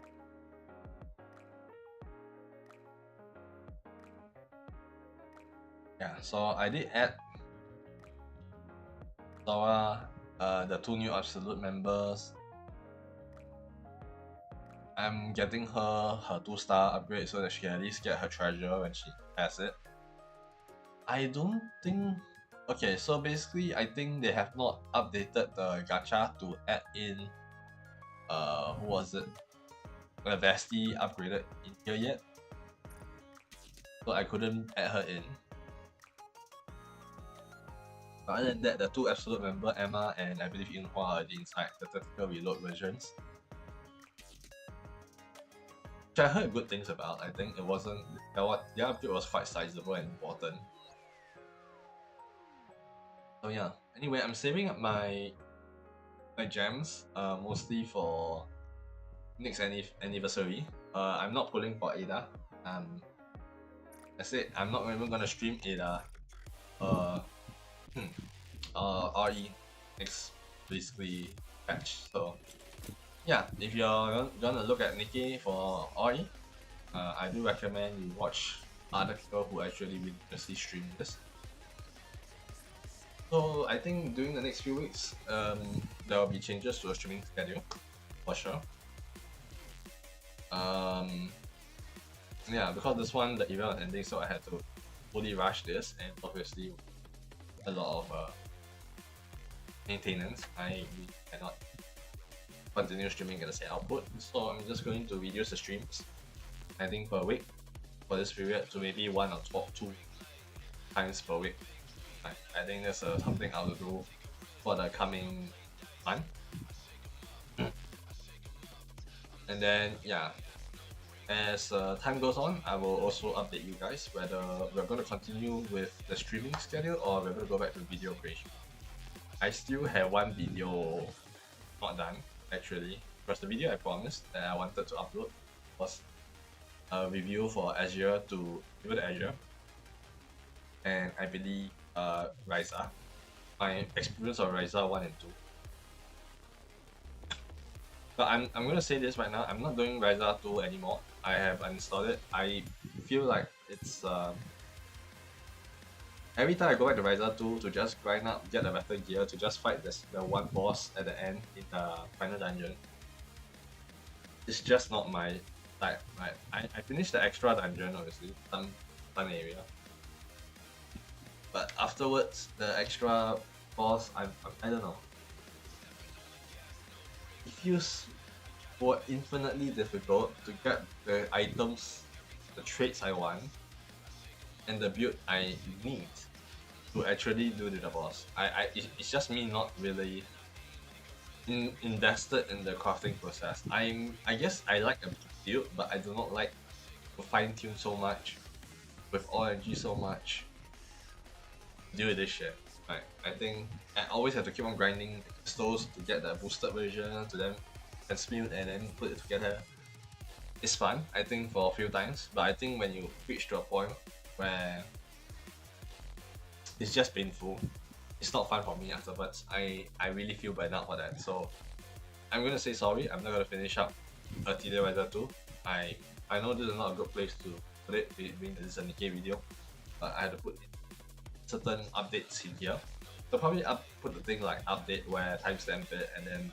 Yeah, so I did add Zora, the 2 new absolute members. I'm getting her 2-star upgrade so that she can at least get her treasure when she has it. I don't think... Okay, so basically I think they have not updated the gacha to add in... who was it? Vesti upgraded in here yet. So I couldn't add her in. But other than that, the 2 absolute member, Emma and I believe Yinhua, are already inside the tactical reload versions. Which I heard good things about. I think it wasn't... The upgrade was quite sizable and important. So yeah, anyway, I'm saving up my gems, mostly for next anniversary. I'm not pulling for Ada. I said I'm not even gonna stream Ada. RE next basically patch. So yeah, if you're gonna look at Nikke for RE, I do recommend you watch other people who actually rigorously stream this. So I think during the next few weeks, there will be changes to the streaming schedule, for sure. Yeah, because this one, the event was ending, so I had to fully rush this, and obviously a lot of maintenance. I cannot continue streaming at the same output, so I'm just going to reduce the streams, I think per week for this period to maybe 1 or 2 times per week. I think that's something I'll do for the coming month. And then yeah, as time goes on, I will also update you guys whether we're going to continue with the streaming schedule or we're going to go back to video creation. I still have one video not done, actually, because the video I promised that I wanted to upload was a review for Azure to even Azure, and I believe Ryza, my experience of Ryza 1 and 2. But I'm gonna say this right now, I'm not doing Ryza 2 anymore. I have uninstalled it. I feel like it's every time I go back to Ryza 2 to just grind up, get a better gear, to just fight the one boss at the end in the final dungeon, it's just not my type. Right? I finished the extra dungeon, obviously, some fun area. But afterwards, the extra boss, I don't know. It feels infinitely difficult to get the items, the traits I want, and the build I need to actually do the boss. It's just me not really invested in the crafting process. I guess I like a build, but I do not like to fine tune so much with RNG so much. Do this shit. Right. I think I always have to keep on grinding crystals to get the boosted version to them transmute and then put it together. It's fun, I think, for a few times, but I think when you reach to a point where it's just painful, it's not fun for me afterwards. I really feel burned out for that. So I'm gonna say sorry. I'm not gonna finish up TD Weather 2. I know this is not a good place to put it, being this is a Nikke video, but I had to put certain updates in here. So probably put the thing like update where timestamp it, and then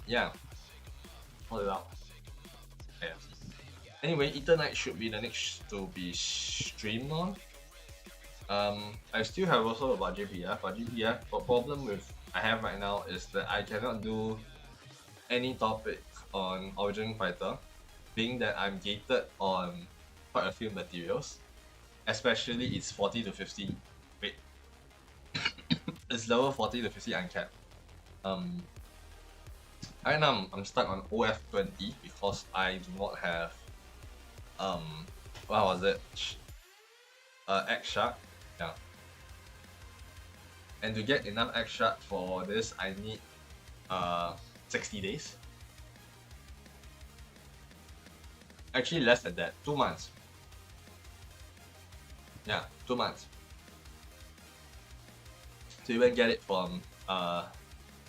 yeah, hold it out. Yeah. Anyway, Eternite should be the next to be streamed on. I still have also about GPF, but GPF, the problem with I have right now is that I cannot do any topic on Origin Fighter, being that I'm gated on quite a few materials, especially its 40 to 50. Wait, it's level 40 to 50 uncapped. Right now I'm stuck on OF 20 because I do not have what was it? X Shark. Yeah. And to get enough X Shark for this, I need 60 days. Actually less than that, 2 months. Yeah, 2 months. To even get it from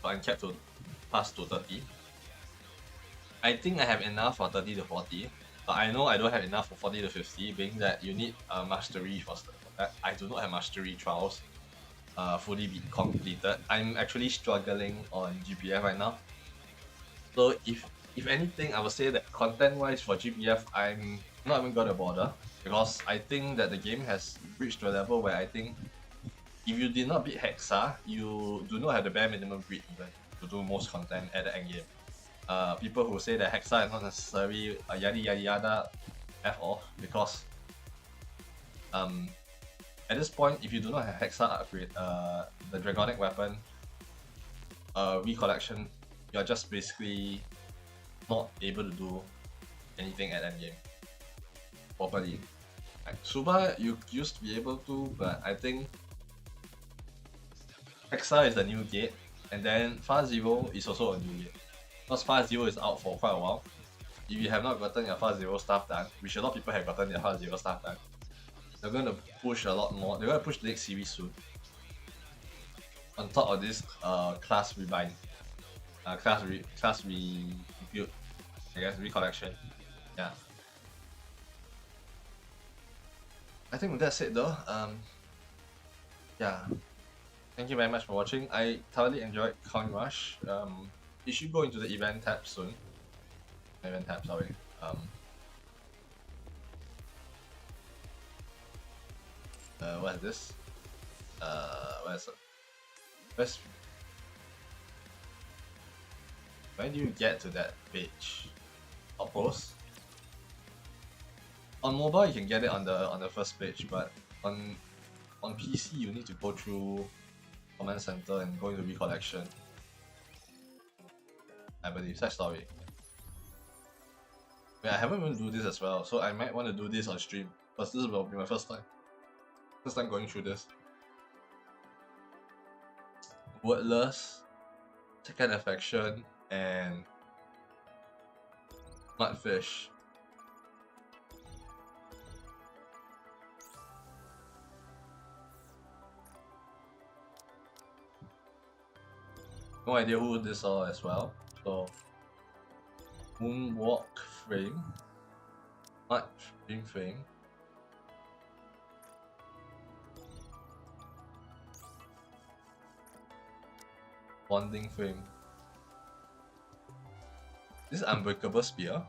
uncapped to pass to 30. I think I have enough for 30 to 40, but I know I don't have enough for 40 to 50, being that you need mastery for that. I do not have mastery trials fully be completed. I'm actually struggling on GPF right now. So if anything, I would say that content-wise for GPF, I'm not even gonna bother, because I think that the game has reached to a level where I think if you did not beat Hexa, you do not have the bare minimum grid even to do most content at the end game. People who say that Hexa is not necessary, yada yada yada, F off, because at this point, if you do not have Hexa upgrade, the Dragonic weapon recollection, you're just basically not able to do anything at endgame properly. Like Suba, you used to be able to, but I think Hexa is the new gate, and then Far Zero is also a new gate. Because Far Zero is out for quite a while. If you have not gotten your Far Zero stuff done, which a lot of people have gotten their Far Zero stuff done, they're going to push a lot more. They're going to push the next series soon. On top of this class rebind, class rebuild, I guess, recollection. Yeah. I think with that said though, yeah. Thank you very much for watching. I thoroughly enjoyed Coin Rush. You should go into the event tab soon. Event tab, sorry. What is this? When do you get to that page? Post? On mobile you can get it on the first page, but on PC you need to go through command center and go into recollection. I believe, sad story. Yeah, I haven't even do this as well, so I might want to do this on stream. Because this will be my first time. First time going through this. Wordless, Second Affection, and Mudfish. No idea who this are as well. So Moonwalk Frame, Mud Stream Frame, Bonding Frame. This is Unbreakable Spear.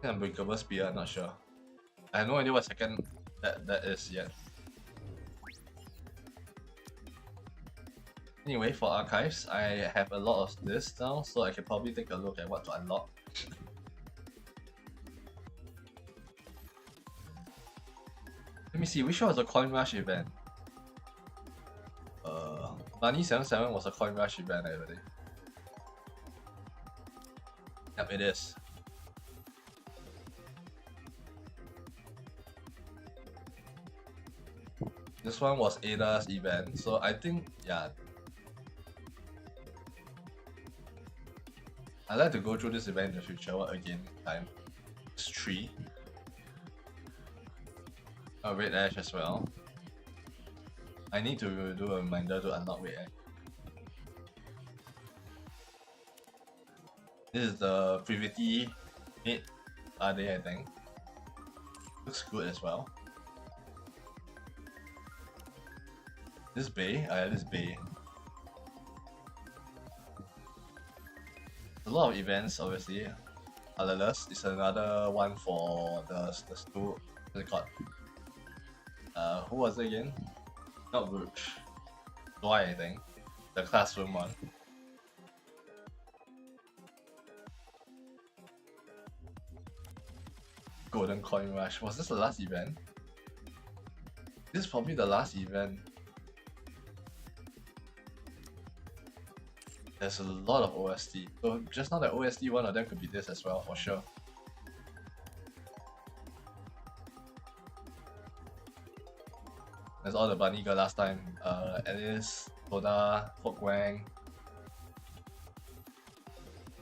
Unbreakable Spear, I'm not sure. I have no idea what second that is yet. Anyway, for archives, I have a lot of this now, so I can probably take a look at what to unlock. Let me see, which one was the Coin Rush event? Bunny 77 was a Coin Rush event, I believe. Yep, it is. This one was Ada's event, so I think, yeah. I'd like to go through this event in the future again time. It's 3. A Red Ash as well. I need to do a reminder to unlock Red Ash. This is the Privity 8 day, I think. Looks good as well. This Bay? This Bay. A lot of events, obviously. Colorless is another one for the two. What's it called? Who was it again? Not Rouge. Dwight, I think. The classroom one. Golden Coin Rush. Was this the last event? This is probably the last event. There's a lot of OST. So just now the OST, one of them could be this as well, for sure. There's all the bunny girl last time. Alice, Toda, Fok Wang.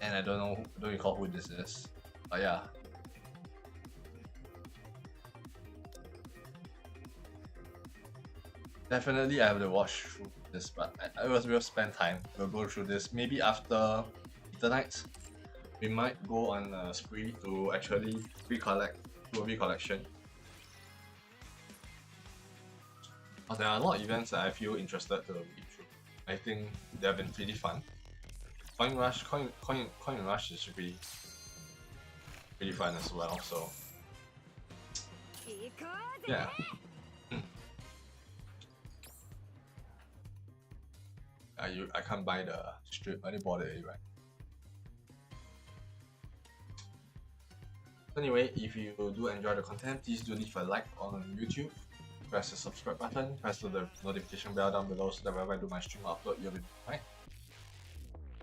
And I don't recall who this is. But yeah. Definitely I have to watch through this, but we'll spend time. We'll go through this. Maybe after Eternights, we might go on a spree to actually recollect, do a recollection. But there are a lot of events that I feel interested to read through. I think they have been pretty fun. Coin Rush is pretty fun as well, so yeah. I can't buy the strip, I didn't bought it anyway. Anyway, if you do enjoy the content, please do leave a like on YouTube, press the subscribe button, press the notification bell down below so that whenever I do my stream upload, you'll be notified.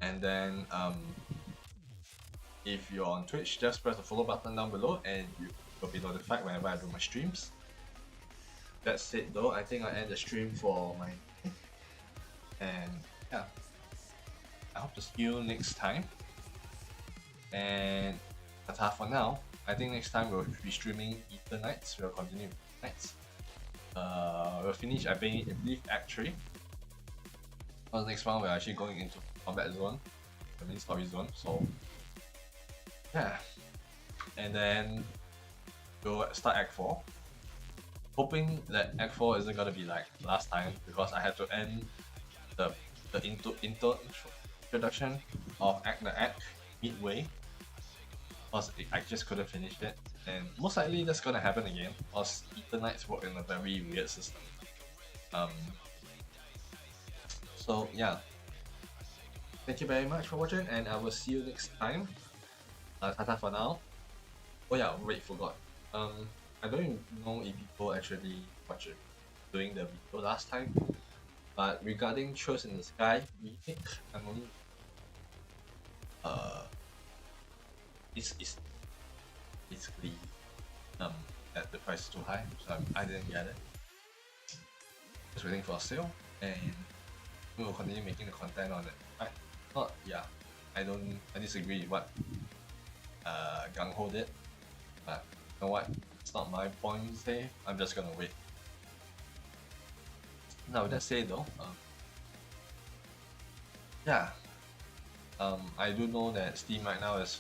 And then if you're on Twitch, just press the follow button down below and you will be notified whenever I do my streams. That's it though, I think I'll end the stream for my... And yeah, I hope to see you next time. And that's all for now. I think next time we'll be streaming Eternights. We'll continue with Nights. We'll finish, I believe, Act 3. For the next one, we're actually going into combat zone, the main story zone. So yeah, and then we'll start Act 4. Hoping that Act 4 isn't gonna be like last time because I had to end the introduction of the act midway because I just couldn't finish it, and most likely that's gonna happen again because Eternights work in a very weird system. So yeah, thank you very much for watching and I will see you next time. Tata for now. Oh yeah, wait, forgot. I don't even know if people actually watch it doing the video last time. But regarding Chills in the Sky remake, I'm only it's basically that the price is too high, so I didn't get it. Just waiting for a sale, and we will continue making the content on it. I disagree with what Gang Ho did, but you know what? It's not my point to say. I'm just gonna wait. Now with that said though, yeah, I do know that Steam right now is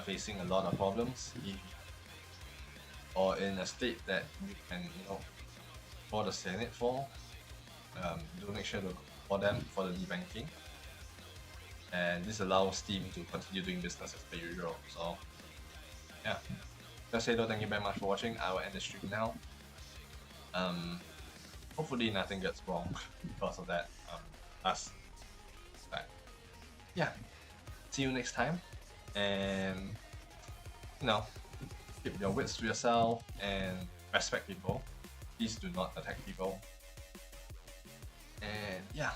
facing a lot of problems, or in a state that you can call the Senate for. Do make sure to call them for the debanking, and this allows Steam to continue doing business as per usual. So yeah, just say though, thank you very much for watching. I will end the stream now. Hopefully nothing gets wrong because of that last time. Yeah, see you next time, and keep your wits to yourself and respect people. Please do not attack people. And yeah.